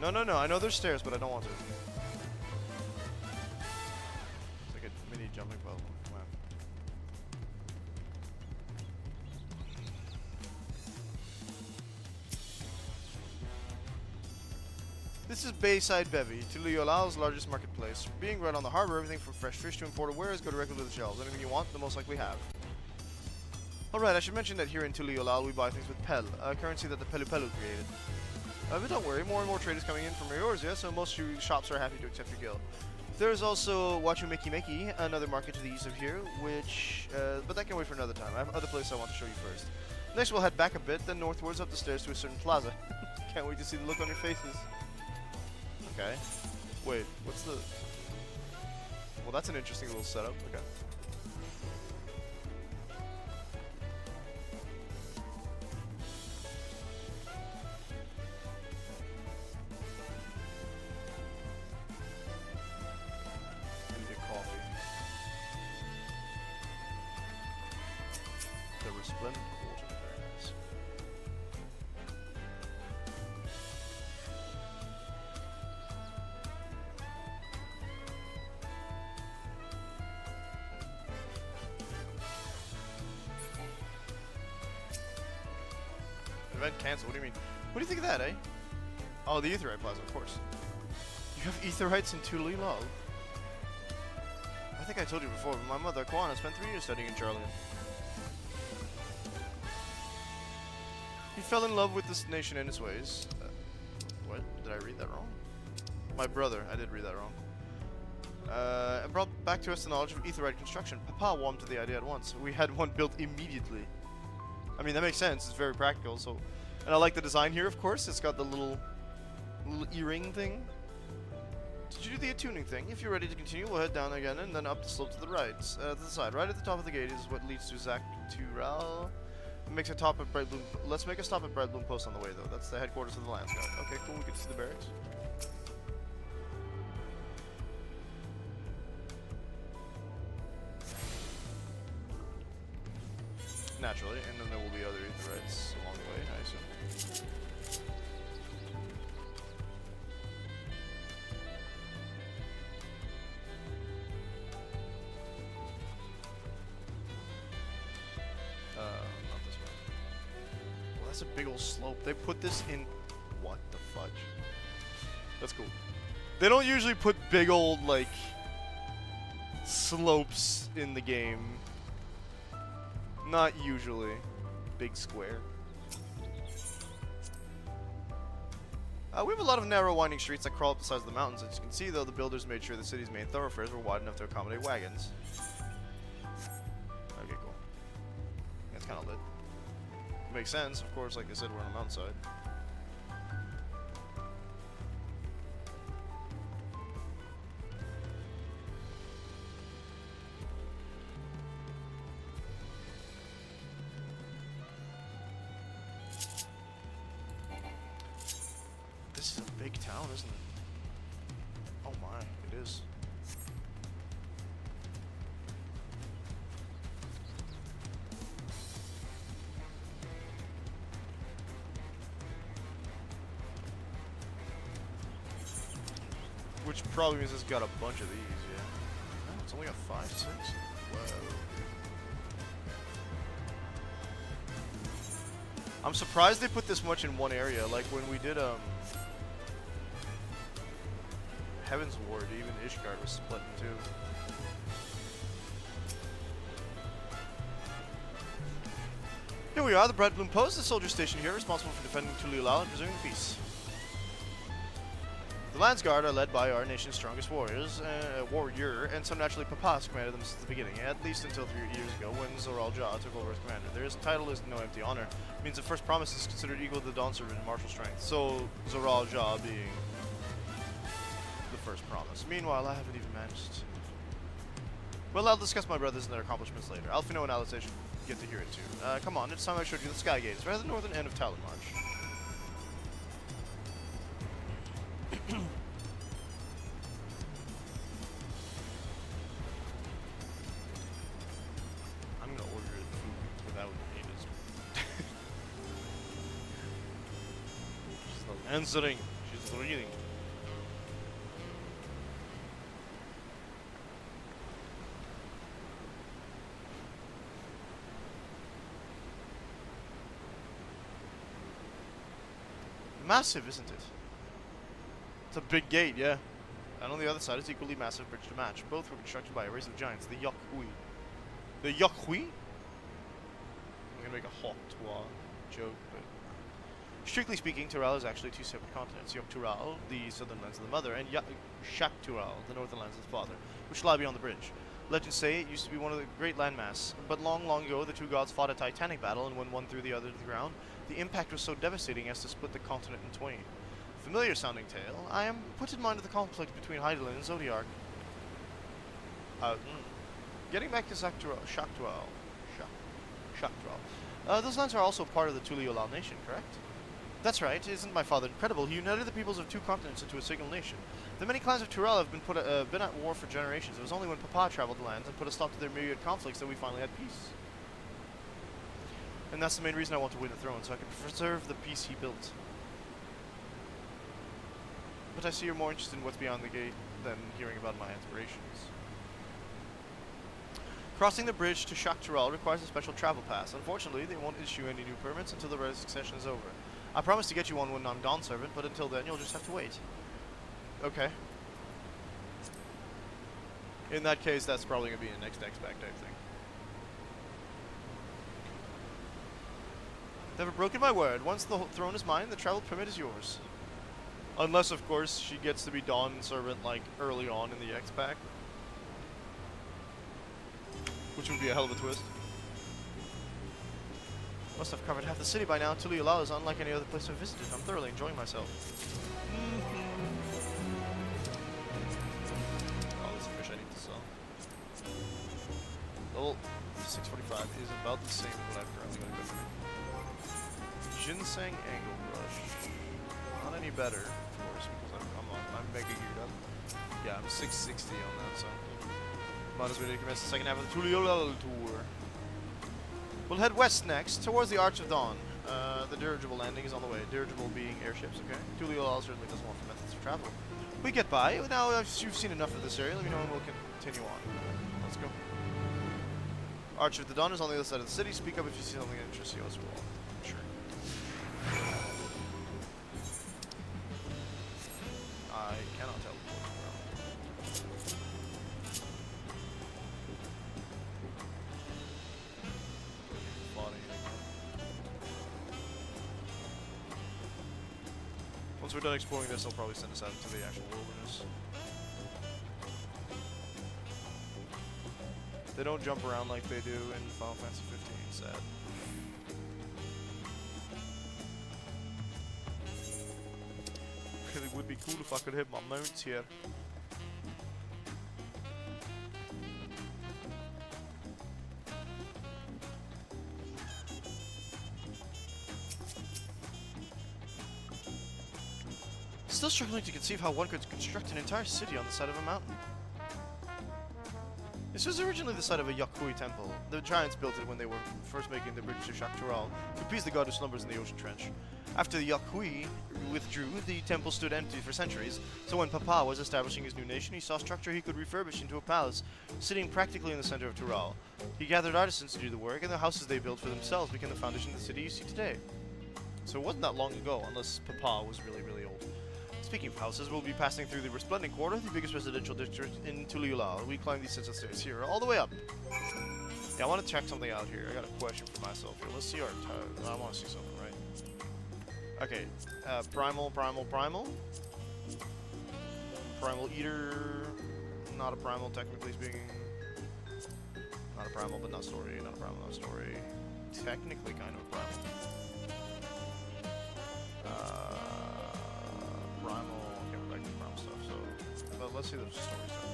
No. No. I know there's stairs, but I don't want to. It's like a mini jumping bubble. Come on. This is Bayside Bevy, Tuliolao's largest marketplace. Being right on the harbor, everything from fresh fish to imported wares go directly to the shelves. Anything you want, they'll most likely have. Alright, I should mention that here in Tuliolao we buy things with Pel, a currency that the Pelu created. But don't worry, more and more trade is coming in from Eorzea, so most shops are happy to accept your guild. There's also Wachumeki, another market to the east of here, which, but that can wait for another time. I have other places I want to show you first. Next we'll head back a bit, then northwards up the stairs to a certain plaza. Can't wait to see the look on your faces. Okay. Wait, what's the... Well, that's an interesting little setup. Okay. Resplendent quarter, very nice. Event canceled, what do you mean? What do you think of that, eh? Oh, the Aetheryte Plaza, of course. You have Aetherites in Tuliolao? I think I told you before, but my mother, Kwana, spent 3 years studying in Charlian. He fell in love with this nation and its ways. What? Did I read that wrong? My brother. I did read that wrong. And brought back to us the knowledge of Aetherite construction. Papa warmed to the idea at once. We had one built immediately. I mean, that makes sense. It's very practical. So, and I like the design here, of course. It's got the little earring thing. Did you do the attuning thing? If you're ready to continue, we'll head down again and then up the slope to the right. To the side. Right at the top of the gate is what leads to Zaktural. Makes a stop at Bright Bloom. Let's make a stop at Bright Bloom Post on the way, though. That's the headquarters of the Lance Guard. Okay, cool. We can see the barracks. Naturally, and then there will be other Aetherites along the way, I assume. That's a big old slope. They put this in... What the fudge? That's cool. They don't usually put big old, like, slopes in the game. Not usually. Big square. We have a lot of narrow winding streets that crawl up the sides of the mountains. As you can see, though, the builders made sure the city's main thoroughfares were wide enough to accommodate wagons. Okay, cool. That's kind of lit. Makes sense, of course, like I said, we're on a mountainside. This is a big town, isn't it? Oh my, it is. Which probably means it's got a bunch of these, yeah. Oh, it's only got 5, 6. Whoa. I'm surprised they put this much in one area. Like when we did Heaven's Ward, even Ishgard was split in two. Here we are, the Bright Bloom Post, the soldier station here, responsible for defending Tuliolao and preserving the peace. The Lance Guard are led by our nation's strongest warriors, and so naturally Papa's commanded them since the beginning, at least until 3 years ago when Zoral Jah took over as commander. Their title is no empty honor. It means the first promise is considered equal to the Dawn Servant in martial strength, so Zoral Jah being the first promise. Meanwhile, I haven't even managed. Well, I'll discuss my brothers and their accomplishments later. Alphino and Alice should get to hear it too. Come on, it's time I showed you the Sky Gate. It's right at the northern end of Talon March. I'm gonna order food without Answering. She's reading. Massive, isn't it? It's a big gate, yeah. And on the other side is equally massive bridge to match. Both were constructed by a race of giants, the Yokhui. The Yokhui? I'm gonna make a hawk joke, but strictly speaking, Tural is actually two separate continents. Yok Tural, the southern lands of the mother, and Shak Tural, the northern lands of the father, which lie beyond the bridge. Legends say it used to be one of the great landmass, but long, long ago the two gods fought a titanic battle, and when one threw the other to the ground, the impact was so devastating as to split the continent in twain. Familiar sounding tale. I am put in mind of the conflict between Hydaelyn and Zodiark. Getting back to Shak Tural. Those lands are also part of the Tuliolal nation, correct? That's right. Isn't my father incredible? He united the peoples of two continents into a single nation. The many clans of Tural have been at war for generations. It was only when Papa traveled the lands and put a stop to their myriad conflicts that we finally had peace. And that's the main reason I want to win the throne, so I can preserve the peace he built. But I see you're more interested in what's beyond the gate than hearing about my aspirations. Crossing the bridge to Shak Tural requires a special travel pass. Unfortunately, they won't issue any new permits until the red succession is over. I promise to get you one when I'm Dawn Servant, but until then, you'll just have to wait. Okay. In that case, that's probably going to be a next X-Back type thing. Never broken my word. Once the throne is mine, the travel permit is yours. Unless, of course, she gets to be Dawn Servant, like, early on in the X-Pack. Which would be a hell of a twist. Must have covered half the city by now. Tuliolal is unlike any other place I've visited. I'm thoroughly enjoying myself. Oh, there's a fish I need to sell. Level 645 is about the same as what I've currently got to go through. Ginseng Angle Brush. Not any better, of course, because I'm mega geared up. Yeah, I'm 660 on that, so might as well commence the second half of the Tuliolal tour. We'll head west next, towards the Arch of Dawn. The dirigible landing is on the way. Dirigible being airships, okay? Tuliolal certainly doesn't want for methods of travel. We get by. Now, if you've seen enough of this area, let me know and we'll continue on. Let's go. Arch of the Dawn is on the other side of the city. Speak up if you see something that interests you as well. Sure. I cannot tell. Once we're done exploring this, they'll probably send us out into the actual wilderness. They don't jump around like they do in Final Fantasy 15, sad. Really would be cool if I could hit my mounts here. Still struggling to conceive how one could construct an entire city on the side of a mountain. This was originally the site of a Yokhui temple. The giants built it when they were first making the bridge to Shak Tural to appease the god who slumbers in the ocean trench. After the Yokhui withdrew, the temple stood empty for centuries, so when Papa was establishing his new nation, he saw a structure he could refurbish into a palace, sitting practically in the center of Tural. He gathered artisans to do the work, and the houses they built for themselves became the foundation of the city you see today. So it wasn't that long ago, unless Papa was really, really old. Speaking of houses, we'll be passing through the Resplendent Quarter, the biggest residential district in Tuliolal. We climb these sets of stairs here, all the way up. Yeah, I want to check something out here. I got a question for myself here. Let's see our I want to see something, right? Okay, Primal. Primal Eater. Not a Primal, technically speaking. Not a Primal, but not story. Not a Primal, not story. Technically kind of a Primal. Primal, okay, we're back to Primal stuff, so but let's see the story stuff.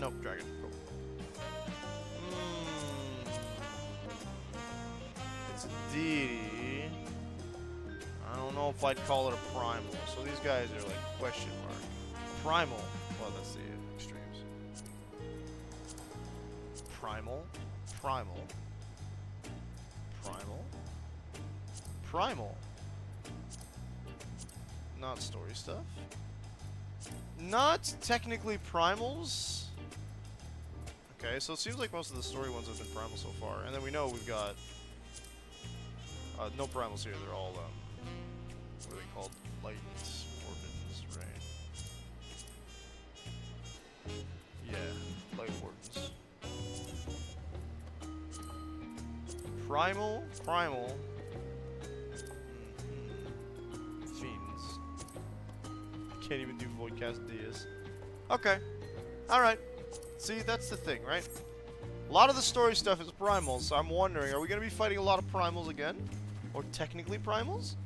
Nope, Dragon, cool. It's a deity. I don't know if I'd call it a Primal, so these guys are like question mark. Primal, well that's the extremes. Primal. Primal. Primal. Not story stuff. Not technically primals. Okay, so it seems like most of the story ones have been primal so far. And then we know we've got no primals here. They're all what are they called? Light wardens, right? Yeah, light wardens. Primal. Fiends. Can't even do void cast Dias. Okay. Alright. See, that's the thing, right? A lot of the story stuff is primals, so I'm wondering, are we going to be fighting a lot of primals again? Or technically primals?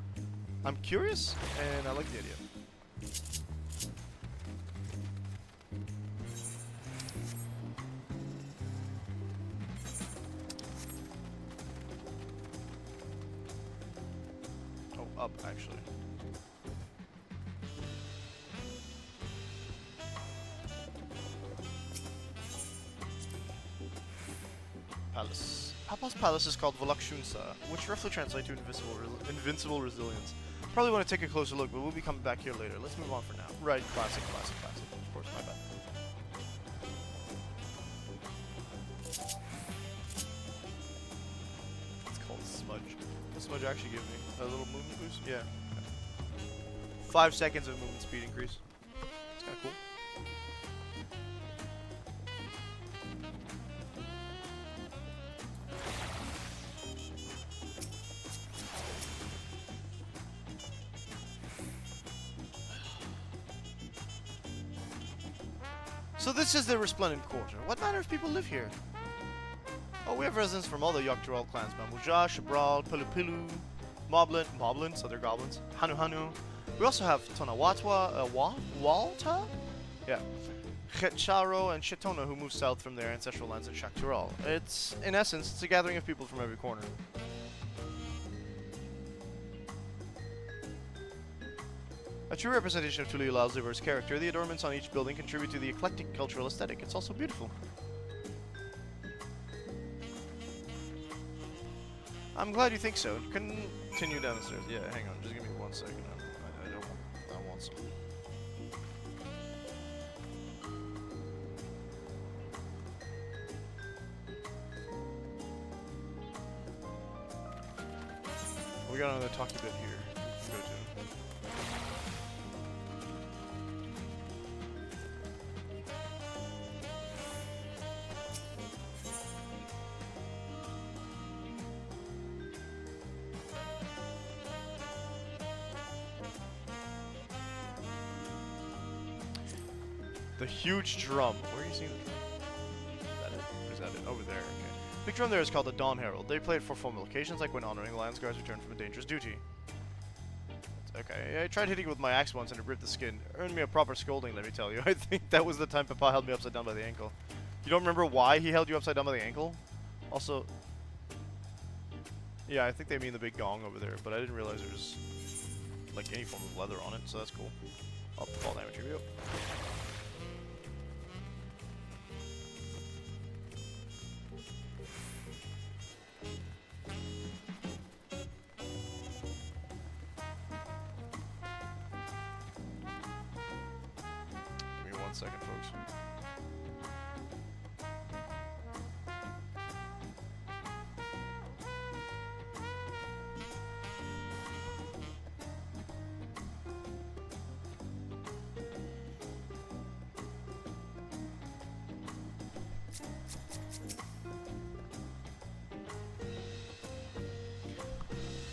I'm curious, and I like the idea. Oh, up, actually. Palace. Papa's palace is called Volakshunsa, which roughly translates to invincible resilience. Probably want to take a closer look, but we'll be coming back here later. Let's move on for now. Right, classic. Of course, my bad. It's called Smudge. What Smudge actually give me? A little movement boost? Yeah. 5 seconds of movement speed increase. It's kind of cool. So this is the Resplendent Quarter. What manner of people live here? Oh, we have residents from all the Yogg-Thorol clans. Mamuja, Shabral, Pilupilu, Moblin, so they're goblins, Hanu. We also have Tonawatwa, Walta? Yeah. Chetcharo and Shetona who moved south from their ancestral lands in Shaktural. It's, in essence, it's a gathering of people from every corner. A true representation of Tuliulal's diverse character, the adornments on each building contribute to the eclectic cultural aesthetic. It's also beautiful. I'm glad you think so. Continue down the stairs. Yeah, hang on. Just give me 1 second. I want some. We got another talkie bit here. We can go to. The huge drum. Where are you seeing the drum? Is that it? Or is that it? Over there. Okay. The big drum there is called the Dawn Herald. They play it for formal occasions, like when honoring Lions Guards return from a dangerous duty. Okay, I tried hitting it with my axe once and it ripped the skin. Earned me a proper scolding, let me tell you. I think that was the time Papa held me upside down by the ankle. You don't remember why he held you upside down by the ankle? Also... yeah, I think they mean the big gong over there, but I didn't realize there was like any form of leather on it, so that's cool. Up the fall damage, here we go. Give me 1 second, folks.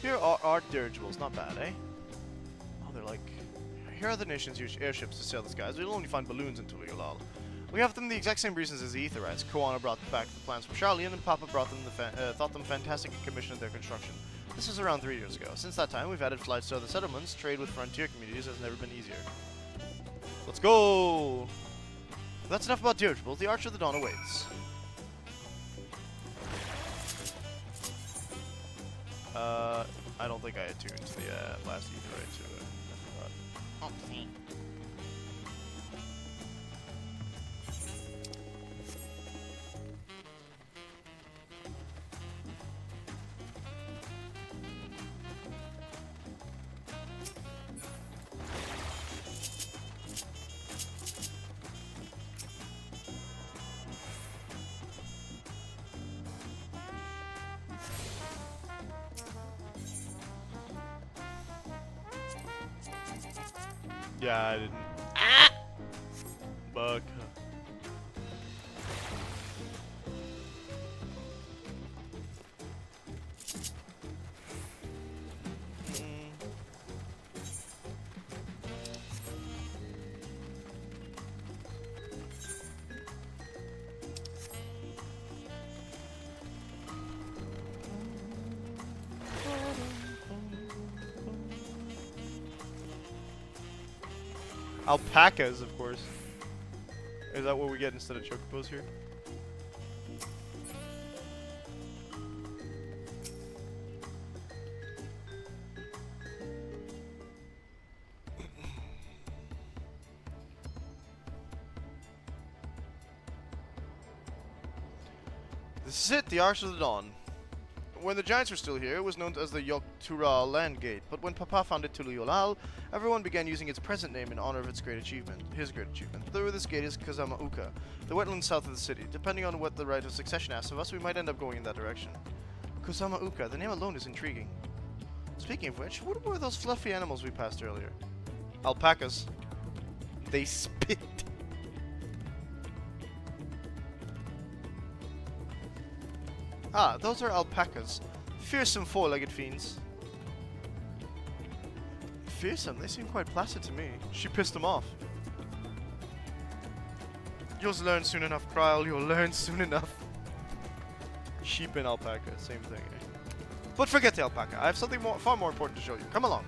Here are our dirigibles, not bad, eh? Oh, they're like... here are the nation's use airships to sail the skies. We'll only find balloons in Tuliulal. We have them the exact same reasons as the Aetherites. Koana brought back the plans from Charlian, and Papa brought them thought them fantastic and commissioned their construction. This was around 3 years ago. Since that time, we've added flights to other settlements. Trade with frontier communities has never been easier. Let's go! That's enough about dirigibles. The Archer of the Dawn awaits. I don't think I attuned to the last Aetherite to it. I forgot. Oopsie. Yeah, I didn't. Ah! Bug. Alpacas, of course. Is that what we get instead of chocobos here? This is it, the Arch of the Dawn. When the Giants were still here, it was known as the Yogg-Tural Land Gate, but when Papa founded Tulu-Yolal, everyone began using its present name in honor of its great achievement, his great achievement. Through this gate is Kazama-Uka, the wetland south of the city. Depending on what the right of succession asks of us, we might end up going in that direction. Kazama-Uka, the name alone is intriguing. Speaking of which, what were those fluffy animals we passed earlier? Alpacas. They spit. Ah, those are alpacas. Fearsome four-legged fiends. Fearsome? They seem quite placid to me. She pissed them off. You'll learn soon enough, Kryl. You'll learn soon enough. Sheep and alpaca, same thing, eh? But forget the alpaca. I have something far more important to show you. Come along.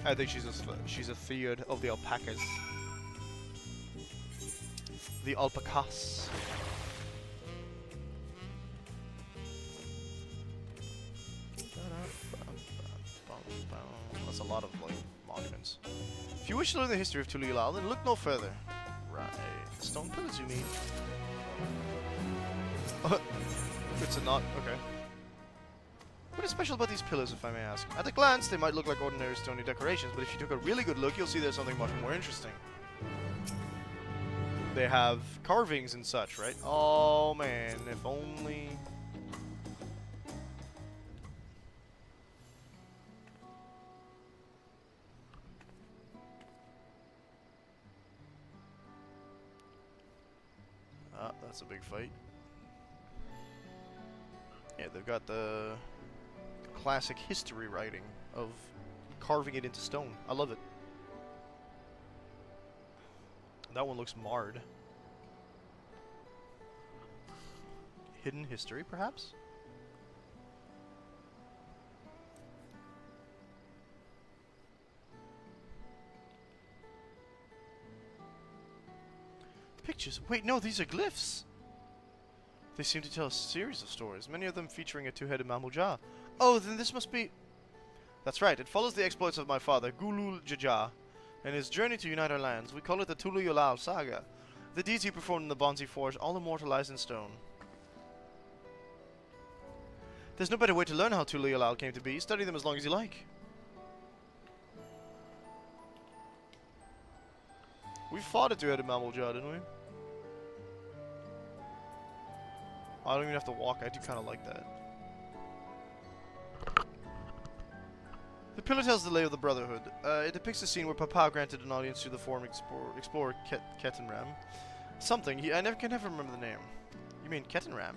I think she's a third of the alpacas. The alpacas. That's a lot of like monuments. If you wish to learn the history of Tulu-Yolal, then look no further. Right, stone pillars, you mean? It's a knot. Okay. What is special about these pillars, if I may ask? At a glance, they might look like ordinary stony decorations, but if you took a really good look, you'll see there's something much more interesting. They have carvings and such, right? Oh man, if only... Ah, that's a big fight. Yeah, they've got the classic history writing of carving it into stone. I love it. That one looks marred. Hidden history, perhaps? Pictures. Wait, no, these are glyphs. They seem to tell a series of stories, many of them featuring a two-headed Mamuja. Oh, then this must be... That's right, it follows the exploits of my father, Gulul Jaja, and his journey to unite our lands. We call it the Tulu-Yolal Saga. The deeds he performed in the Bonzi Forge, all immortalized in stone. There's no better way to learn how Tulu-Yolal came to be. Study them as long as you like. We fought a two-headed Mamuja, didn't we? I don't even have to walk. I do kind of like that. The pillar tells the lay of the Brotherhood. It depicts a scene where Papa granted an audience to the former explorer Ketenram. Something. I can never remember the name. You mean Ketenram?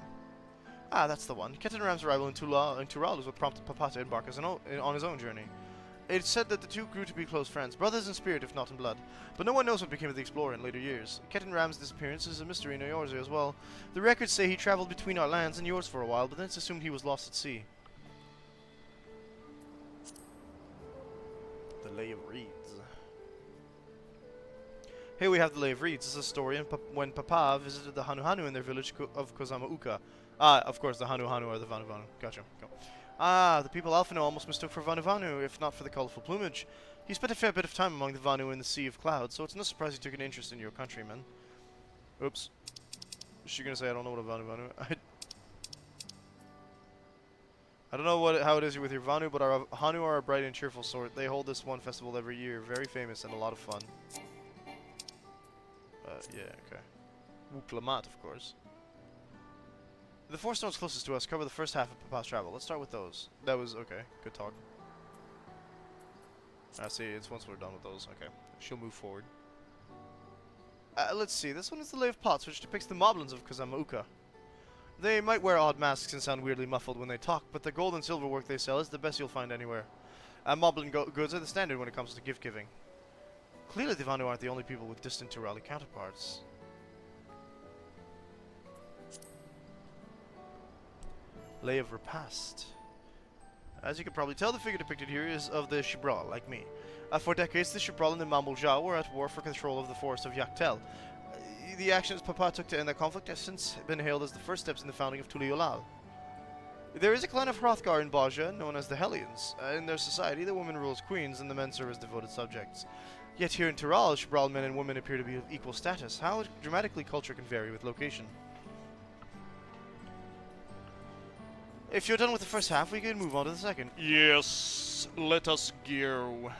Ah, that's the one. Ketenram's arrival in Tural is what prompted Papa to embark on his own journey. It's said that the two grew to be close friends, brothers in spirit if not in blood. But no one knows what became of the explorer in later years. Ketenram's disappearance is a mystery in yours as well. The records say he traveled between our lands and yours for a while, but then it's assumed he was lost at sea. The Lay of Reeds. Here we have the Lay of Reeds. This is a story when Papa visited the Hanu in their village of Kozama-Uka. Ah, of course, the Hanu are the Vanu. Gotcha. Go. Ah, the people Alphino almost mistook for Vanu, if not for the colorful plumage. He spent a fair bit of time among the Vanu in the Sea of Clouds, so it's no surprise he took an interest in your countrymen. Oops. Is she gonna say I don't know what a Vanu? I don't know how it is with your Vanu, but our Hanu are a bright and cheerful sort. They hold this one festival every year, very famous and a lot of fun. Yeah, okay. Wuklamat, of course. The 4 stones closest to us cover the first half of Papa's travel. Let's start with those. That was okay. Good talk. I see. It's once we're done with those. Okay. She'll move forward. Let's see. This one is the Lay of Pots, which depicts the moblins of Kazamauka. They might wear odd masks and sound weirdly muffled when they talk, but the gold and silver work they sell is the best you'll find anywhere. Moblin goods are the standard when it comes to gift giving. Clearly the Vandu aren't the only people with distant Turali counterparts. Lay of Repast. As you can probably tell, the figure depicted here is of the Shibral, like me. For decades, the Shibral and the Mambuljao were at war for control of the forest of Yaktel. The actions Papa took to end the conflict have since been hailed as the first steps in the founding of Tuliolal. There is a clan of Hrothgar in Baja known as the Hellions. In their society, the women rule as queens and the men serve as devoted subjects. Yet here in Tural, Shibral men and women appear to be of equal status. How dramatically culture can vary with location. If you're done with the first half, we can move on to the second. Yes, let us go.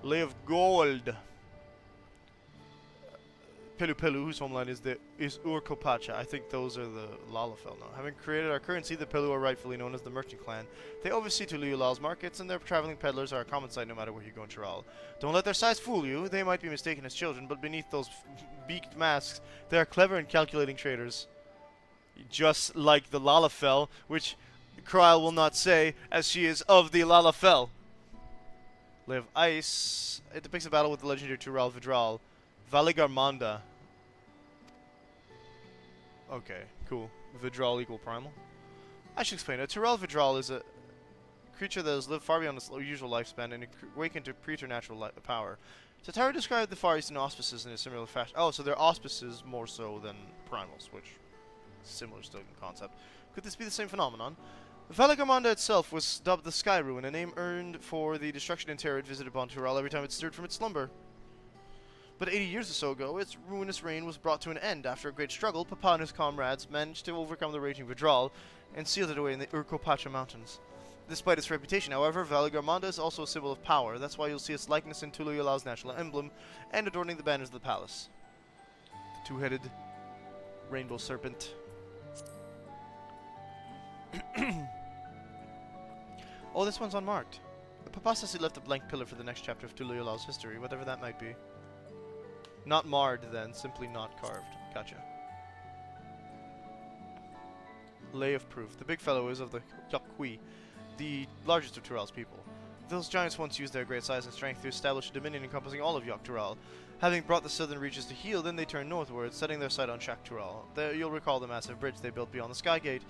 Lay of Gold. Pelu Pelu, whose homeland is Urkopacha. I think those are the Lalafell now. Having created our currency, the Pelu are rightfully known as the Merchant Clan. They oversee Tuliulal's markets, and their traveling peddlers are a common sight no matter where you go in Tural. Don't let their size fool you. They might be mistaken as children, but beneath those beaked masks, they are clever and calculating traders. Just like the Lalafell, which Kryl will not say, as she is of the Lalafell. Lay of Ice. It depicts a battle with the legendary Tural Vidral. Valigarmanda. Okay, cool. Vidral equal primal. I should explain it. Tural Vidral is a creature that has lived far beyond its usual lifespan and awakened to preternatural power. Satara described the Far Eastern auspices in a similar fashion. Oh, so they're auspices more so than primals, which is similar still in concept. Could this be the same phenomenon? Valigarmanda itself was dubbed the Sky Ruin, a name earned for the destruction and terror it visited upon Tural every time it stirred from its slumber. But 80 years or so ago, its ruinous reign was brought to an end. After a great struggle, Papa and his comrades managed to overcome the raging Vidral and sealed it away in the Urkopacha Mountains. Despite its reputation, however, Valigarmanda is also a symbol of power. That's why you'll see its likeness in Tuliulal's national emblem and adorning the banners of the palace. The two-headed rainbow serpent. Oh, this one's unmarked. Papa says he left a blank pillar for the next chapter of Tuliulal's history, whatever that might be. Not marred, then, simply not carved. Gotcha. Lay of Proof. The big fellow is of the Yakui, the largest of Tural's people. Those giants once used their great size and strength to establish a dominion encompassing all of Yok-Tural. Having brought the southern reaches to heel, then they turned northward, setting their sight on Shak-Tural. There you'll recall the massive bridge they built beyond the Sky Gate.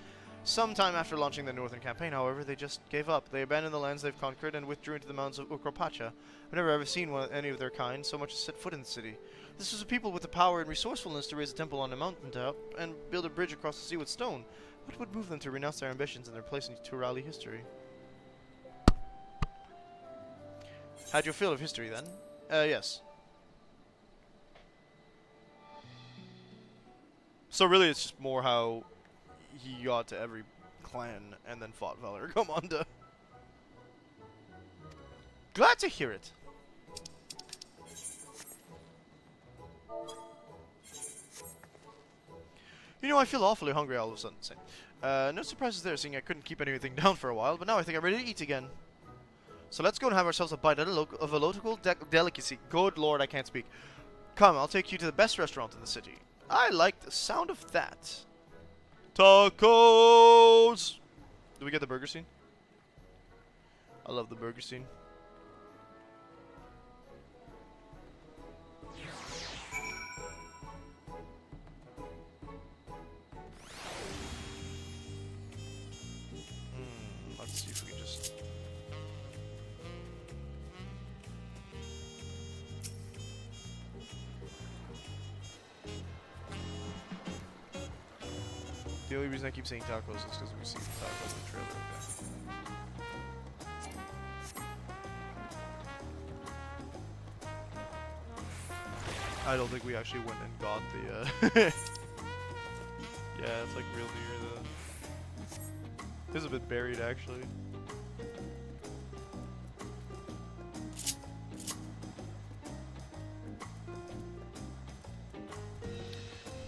Sometime after launching their northern campaign, however, they just gave up. They abandoned the lands they've conquered and withdrew into the mountains of Ukropacha. I've never ever seen any of their kind so much as set foot in the city. This was a people with the power and resourcefulness to raise a temple on a mountaintop and build a bridge across the sea with stone. What would move them to renounce their ambitions and their place in Turali history? How'd you feel of history then? Yes. So really it's just more how he got to every clan and then fought Valigarmanda. Glad to hear it. You know, I feel awfully hungry all of a sudden. No surprises there, seeing I couldn't keep anything down for a while, but now I think I'm ready to eat again. So let's go and have ourselves a bite of a local delicacy. Good lord, I can't speak. Come, I'll take you to the best restaurant in the city. I like the sound of that. Tacos! Do we get the burger scene? I love the burger scene. Let's see if we can just... The only reason I keep saying tacos is because we see the tacos in the trailer. Okay. I don't think we actually went and got the, yeah, it's like real near the... This is a bit buried, actually.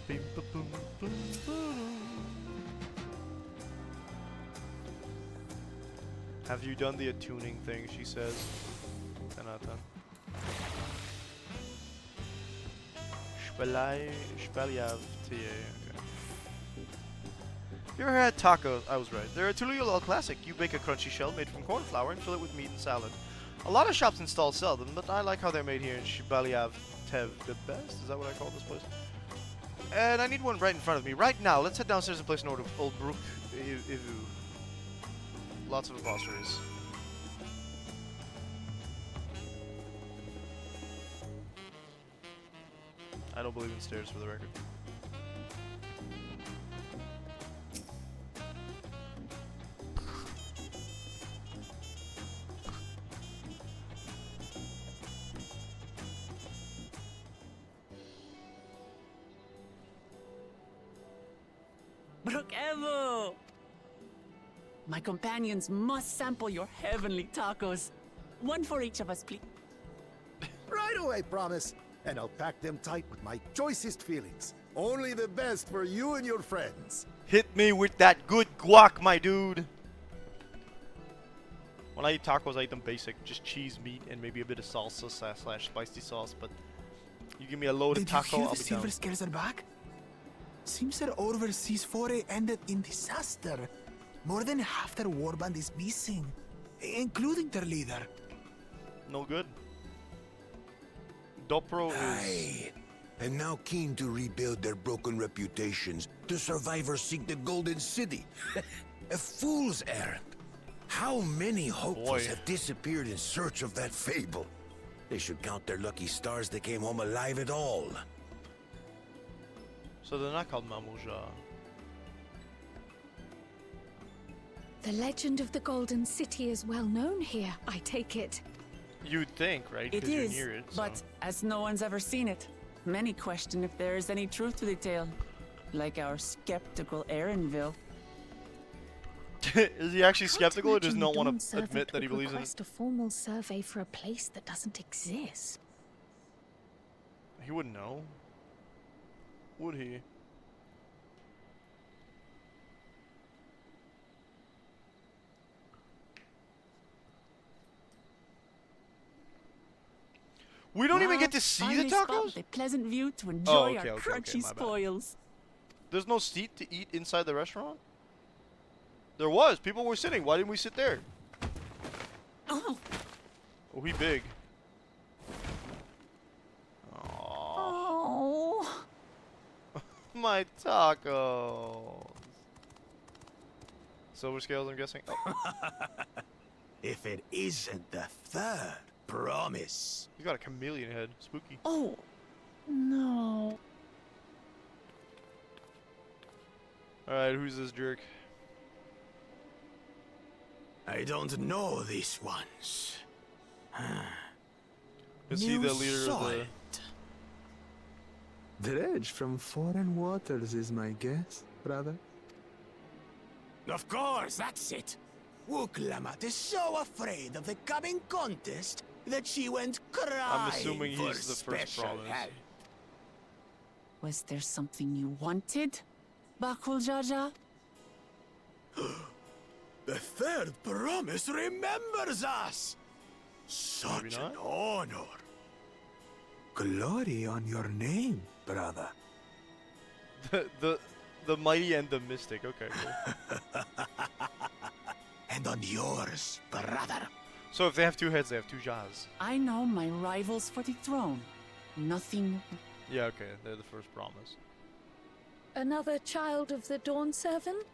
Bim, ba, Have you done the attuning thing? She says. 10 out of 10. Spelyav TA. Okay. You ever had tacos? I was right. They're a Tulio classic. You bake a crunchy shell made from corn flour and fill it with meat and salad. A lot of shops install sell them, but I like how they're made here in Shbalyav Tev the best. Is that what I call this place? And I need one right in front of me right now. Let's head downstairs and place an order of Old Brook Ivu. Lots of apostrophes. I don't believe in stairs, for the record. Brook Evo! My companions must sample your heavenly tacos. One for each of us, please. Right away, promise. And I'll pack them tight with my choicest feelings. Only the best for you and your friends. Hit me with that good guac, my dude. When I eat tacos, I eat them basic. Just cheese, meat, and maybe a bit of salsa slash spicy sauce. But you give me a loaded taco, I'll be down. Did you hear the Silver Scares are back? Seems their overseas foray ended in disaster. More than half their warband is missing, including their leader. No good. Dopro is... Aye. And now keen to rebuild their broken reputations, the survivors seek the Golden City. A fool's errand. How many hopefuls have disappeared in search of that fable? They should count their lucky stars they came home alive at all. So they're not called Mamuja. The legend of the Golden City is well known here, I take it. You'd think, right? It 'Cause you're is, near it, so. but as no one's ever seen it, many question if there is any truth to the tale. Like our skeptical Aaronville. Is he actually skeptical or does Imagine not the want Dawn to admit Servant that he would believes in it? request a formal survey for a place that doesn't exist. He wouldn't know. Would he? We don't even get to see the Finally spotted tacos? a pleasant view to enjoy Oh, our okay, crunchy my bad. spoils. There's no seat to eat inside the restaurant? There was. People were sitting. Why didn't we sit there? Oh, Oh, he big. oh. My tacos. Silver scales, I'm guessing. Oh, If it isn't the third promise. he's got a chameleon head. Spooky. Oh, no. Alright, who's this jerk? I don't know these ones. Is he the leader of the... Dredge from foreign waters is my guess, brother. Of course, that's it. Wuklamat is so afraid of the coming contest that she went crying I'm assuming for he's the first special promise. help. Was there something you wanted, Bakul Jaja? The third promise remembers us. Such not. an honor. Glory on your name, brother. The mighty and the mystic. Okay, cool. And on yours, brother. So if they have two heads, they have two jaws. I know my rivals for the throne. Nothing. Yeah, okay. They're the first promise. Another child of the Dawn Servant?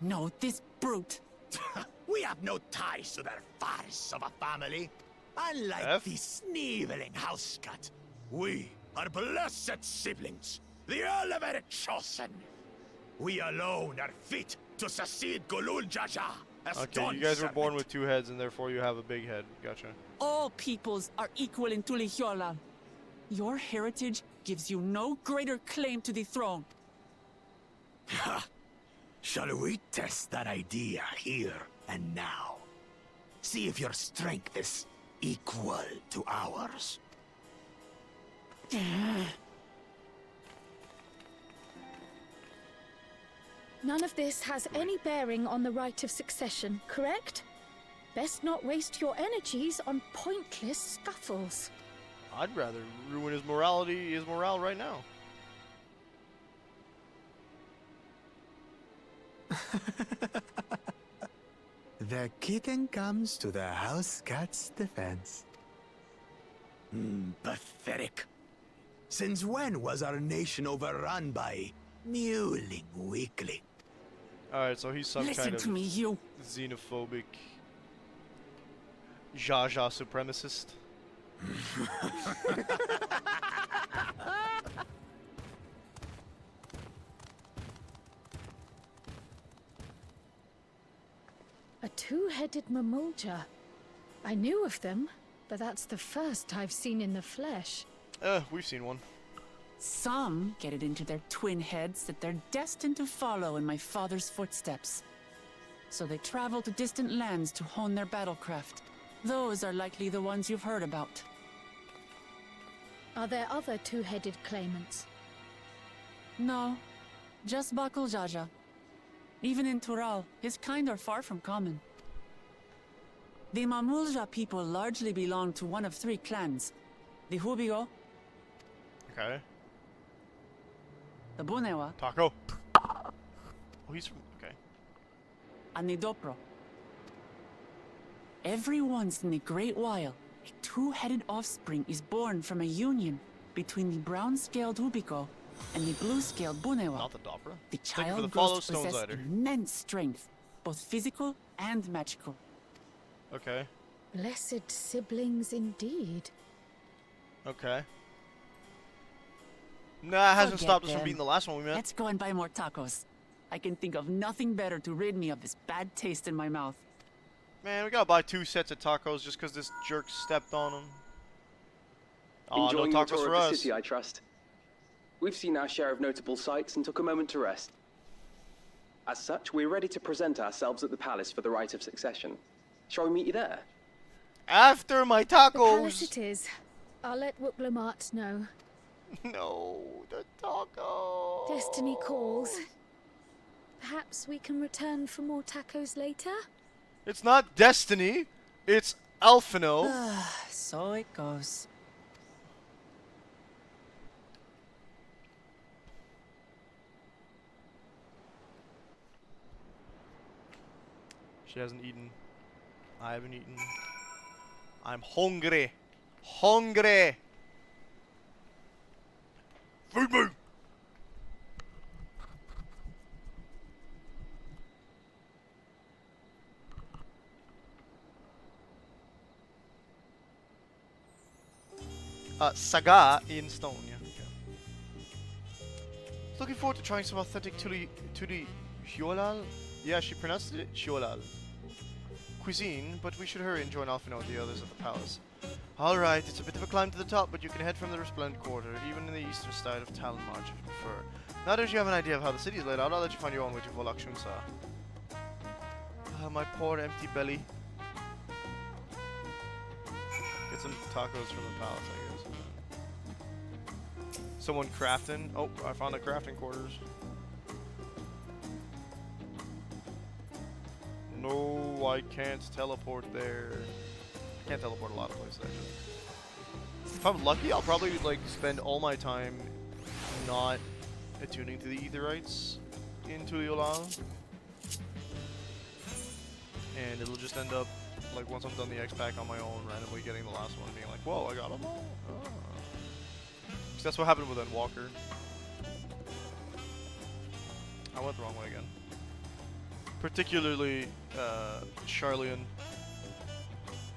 No, this brute. We have no ties to their farce of a family. Unlike F? the sneevling house cut, we are blessed siblings, the elevated chosen. We alone are fit to succeed Golul Jaja as Okay, Dawn you guys were born Servant. with two heads, and therefore you have a big head. Gotcha. All peoples are equal in Tulihiola. Your heritage gives you no greater claim to the throne. Ha! Shall we test that idea here and now? See if your strength is equal to ours. None of this has any bearing on the right of succession, correct? Best not waste your energies on pointless scuffles. I'd rather ruin his morale right now. The kitten comes to the house cat's defense. Pathetic. Since when was our nation overrun by mewling weakling? Alright, so he's some Listen kind of to me, you. xenophobic Jaja supremacist. A two-headed mamulja. I knew of them, but that's the first I've seen in the flesh. We've seen one. Some get it into their twin heads that they're destined to follow in my father's footsteps. So they travel to distant lands to hone their battlecraft. Those are likely the ones you've heard about. Are there other two-headed claimants? No, just Bakul Jaja. Even in Tural, his kind are far from common. The Mamulja people largely belong to one of three clans. The Hubigo, Okay. the Bunewa, Taco. Oh, he's from. Okay. and the Dopro. Every once in a great while, a two-headed offspring is born from a union between the brown-scaled Hubigo and the blue-scaled Bunewa. Not the Dopra. The Thank you for the child follow, grows to possess Stonesider. immense strength, both physical and magical. Okay. Blessed siblings indeed. Okay. Nah, it hasn't Forget stopped us them. from beating the last one we met. Let's go and buy more tacos. I can think of nothing better to rid me of this bad taste in my mouth. Man, we gotta buy 2 sets of tacos just because this jerk stepped on them. Oh, no Enjoying your tacos tour for of the us. city, I trust. We've seen our share of notable sights and took a moment to rest. As such, we're ready to present ourselves at the palace for the rite of succession. Shall we meet you there? After my The palace tacos! it is. I'll let Wuklamart know. No, the tacos. Destiny calls. Perhaps we can return for more tacos later? It's not Destiny, it's Alphino. So it goes. She hasn't eaten. I haven't eaten. I'm hungry. Hungry! Feed me! Saga in stone, yeah. Looking forward to trying some authentic Tuli Hyolal? Yeah, she pronounced it Hyolal. Cuisine, but we should hurry and join Alphino and the others at the palace. Alright, it's a bit of a climb to the top, but you can head from the Resplendent Quarter, even in the eastern side of Talonmarch if you prefer. Now that you have an idea of how the city is laid out, I'll let you find your own way to Volak Shunsa. My poor empty belly. Get some tacos from the palace, I guess. Someone crafting. Oh, I found the crafting quarters. No, I can't teleport there. I can't teleport a lot of places, actually. If I'm lucky, I'll probably like spend all my time not attuning to the Aetherites in Tuliolal. And it'll just end up, like, once I'm done the X-Pack on my own, randomly getting the last one and being like, whoa, I got them all? Oh. 'Cause that's what happened with Endwalker. I went the wrong way again. Particularly, Charlian.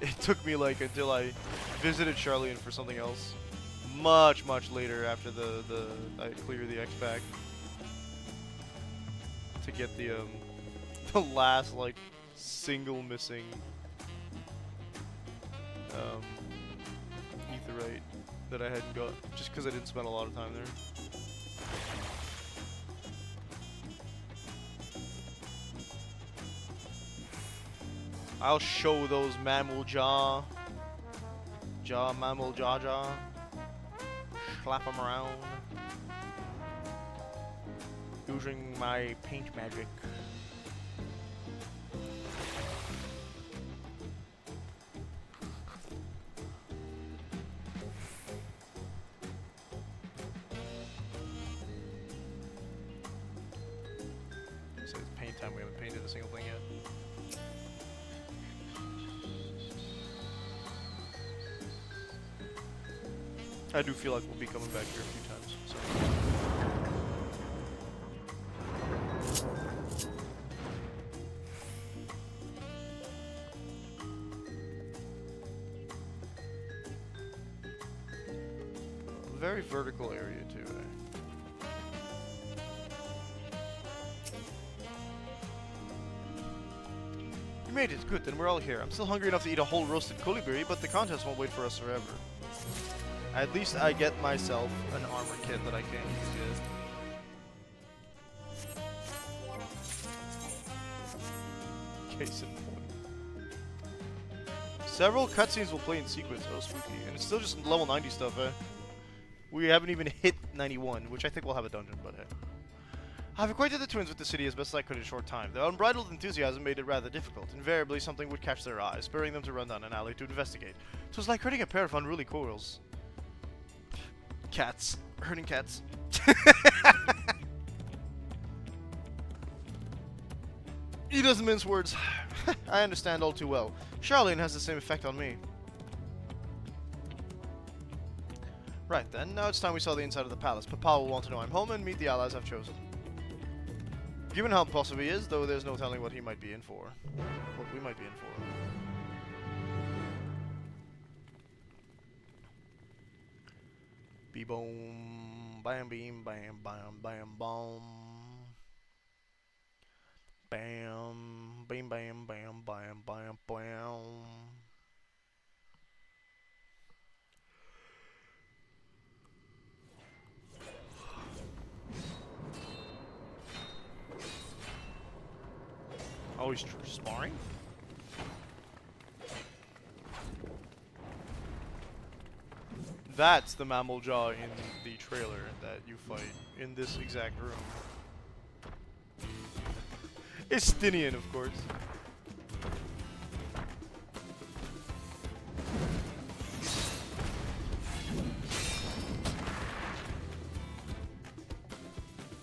It took me, like, until I visited Charlian for something else. Much, much later after I cleared the X-Pack. To get the last, like, single missing Aetherite that I hadn't got, just because I didn't spend a lot of time there. I'll show those mammal jaw mammal jaw, slap them around. using my paint magic. So it's paint time. We haven't painted a single thing yet. I do feel like we'll be coming back here a few times. So. Very vertical area too. You made it. Good, then we're all here. I'm still hungry enough to eat a whole roasted couliberry, but the contest won't wait for us forever. At least I get myself an armor kit that I can't use yet. Case in point. Several cutscenes will play in sequence. Oh, spooky. And it's still just level 90 stuff, eh? We haven't even hit 91, which I think we'll have a dungeon, but hey. I've acquainted the twins with the city as best I could in a short time. Their unbridled enthusiasm made it rather difficult. Invariably, something would catch their eye, spurring them to run down an alley to investigate. It was like herding a pair of unruly squirrels. Cats. Herding cats. He doesn't mince words. I understand all too well. Charlene has the same effect on me. Right then, now it's time we saw the inside of the palace. Papa will want to know I'm home and meet the allies I've chosen. Given how impulsive he is, though there's no telling what he might be in for. What we might be in for. Be-boom, bam, beam, bam, bam, bam, bam. Bam, bam, bam, bam, bam, bam, bam. Oh, he's sparring? That's the mammal jaw in the trailer that you fight in this exact room. Estinian, of course.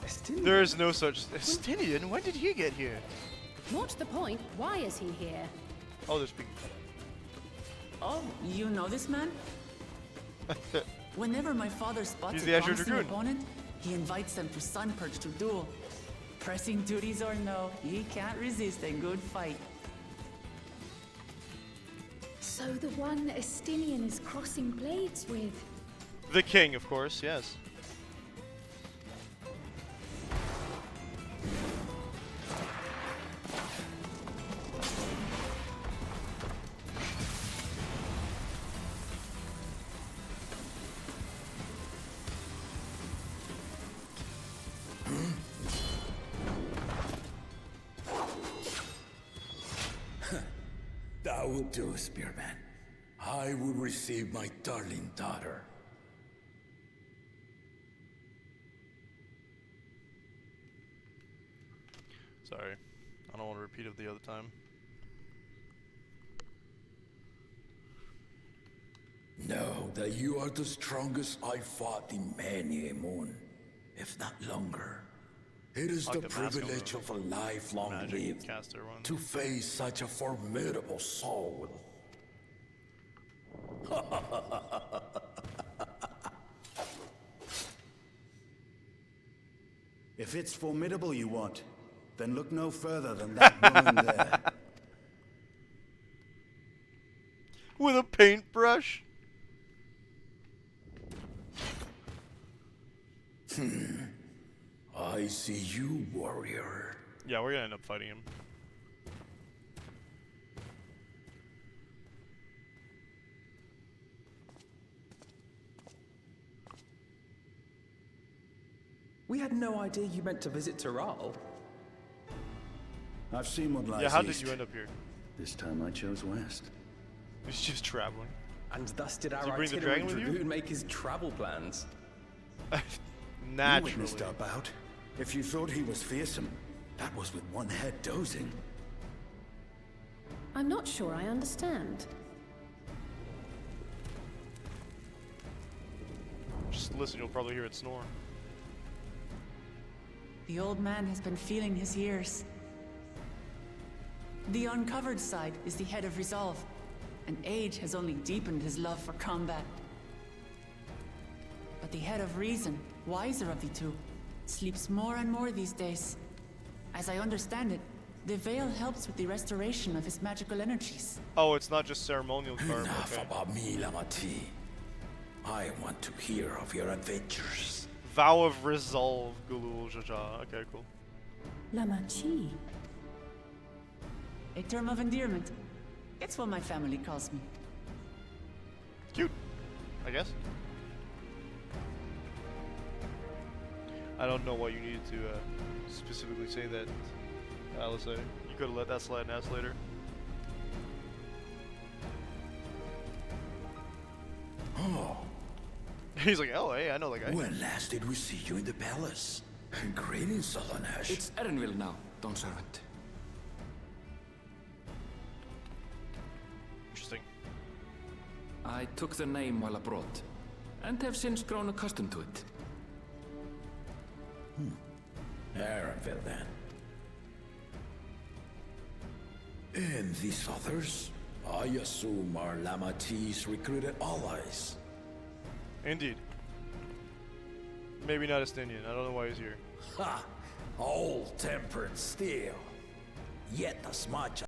Estinian? There is no such... Estinian? When did he get here? What's the point? Why is he here? Oh, they're speaking. Oh, you know this man? Whenever my father spots He's a the Azure promising Dragoon. opponent, he invites them to Sunpurge to duel. Pressing duties or no, he can't resist a good fight. So the one Estinian is crossing blades with. The king, of course, yes. That would do, Spearman. I will receive my darling daughter. Sorry. I don't want to repeat it the other time. Know that you are the strongest I fought in many a moon, if not longer. It is Like the the mask on privilege the of a lifelong magic live caster one. to face such a formidable soul. If it's formidable you want, then look no further than that woman there. With a paintbrush? I see you, warrior. Yeah, we're gonna end up fighting him. We had no idea you meant to visit Tyrrell. I've seen what lies Yeah, how did east. you end up here? This time I chose west. He's just traveling. And thus did Did our you bring the itinerant dragon with you? dragoon make his travel plans. Naturally. You witnessed our bout. If you thought he was fearsome, that was with one head dozing. I'm not sure I understand. Just listen, you'll probably hear it snore. The old man has been feeling his years. The uncovered side is the head of resolve, and age has only deepened his love for combat. But the head of reason, wiser of the two, sleeps more and more these days. As I understand it, the veil helps with the restoration of his magical energies. Oh, it's not just ceremonial karma. Enough Okay. about me, Lamati. I want to hear of your adventures. Vow of resolve, Gulul Jaja. Okay, cool. Lamachi. A term of endearment. It's what my family calls me. Cute, I guess. I don't know why you needed to specifically say that, Alice. You could have let that slide and ask later. Oh, He's like, oh, hey, I know that guy. when last did we see you in the palace? Greetings, Solonesh. It's Erenville now, Don Servant. Interesting. I took the name while abroad, and have since grown accustomed to it. Erenville, then. And these others? I assume are Lamati's recruited allies. Indeed. Maybe not Estinian. I don't know why he's here. Ha! All tempered steel. Yet as much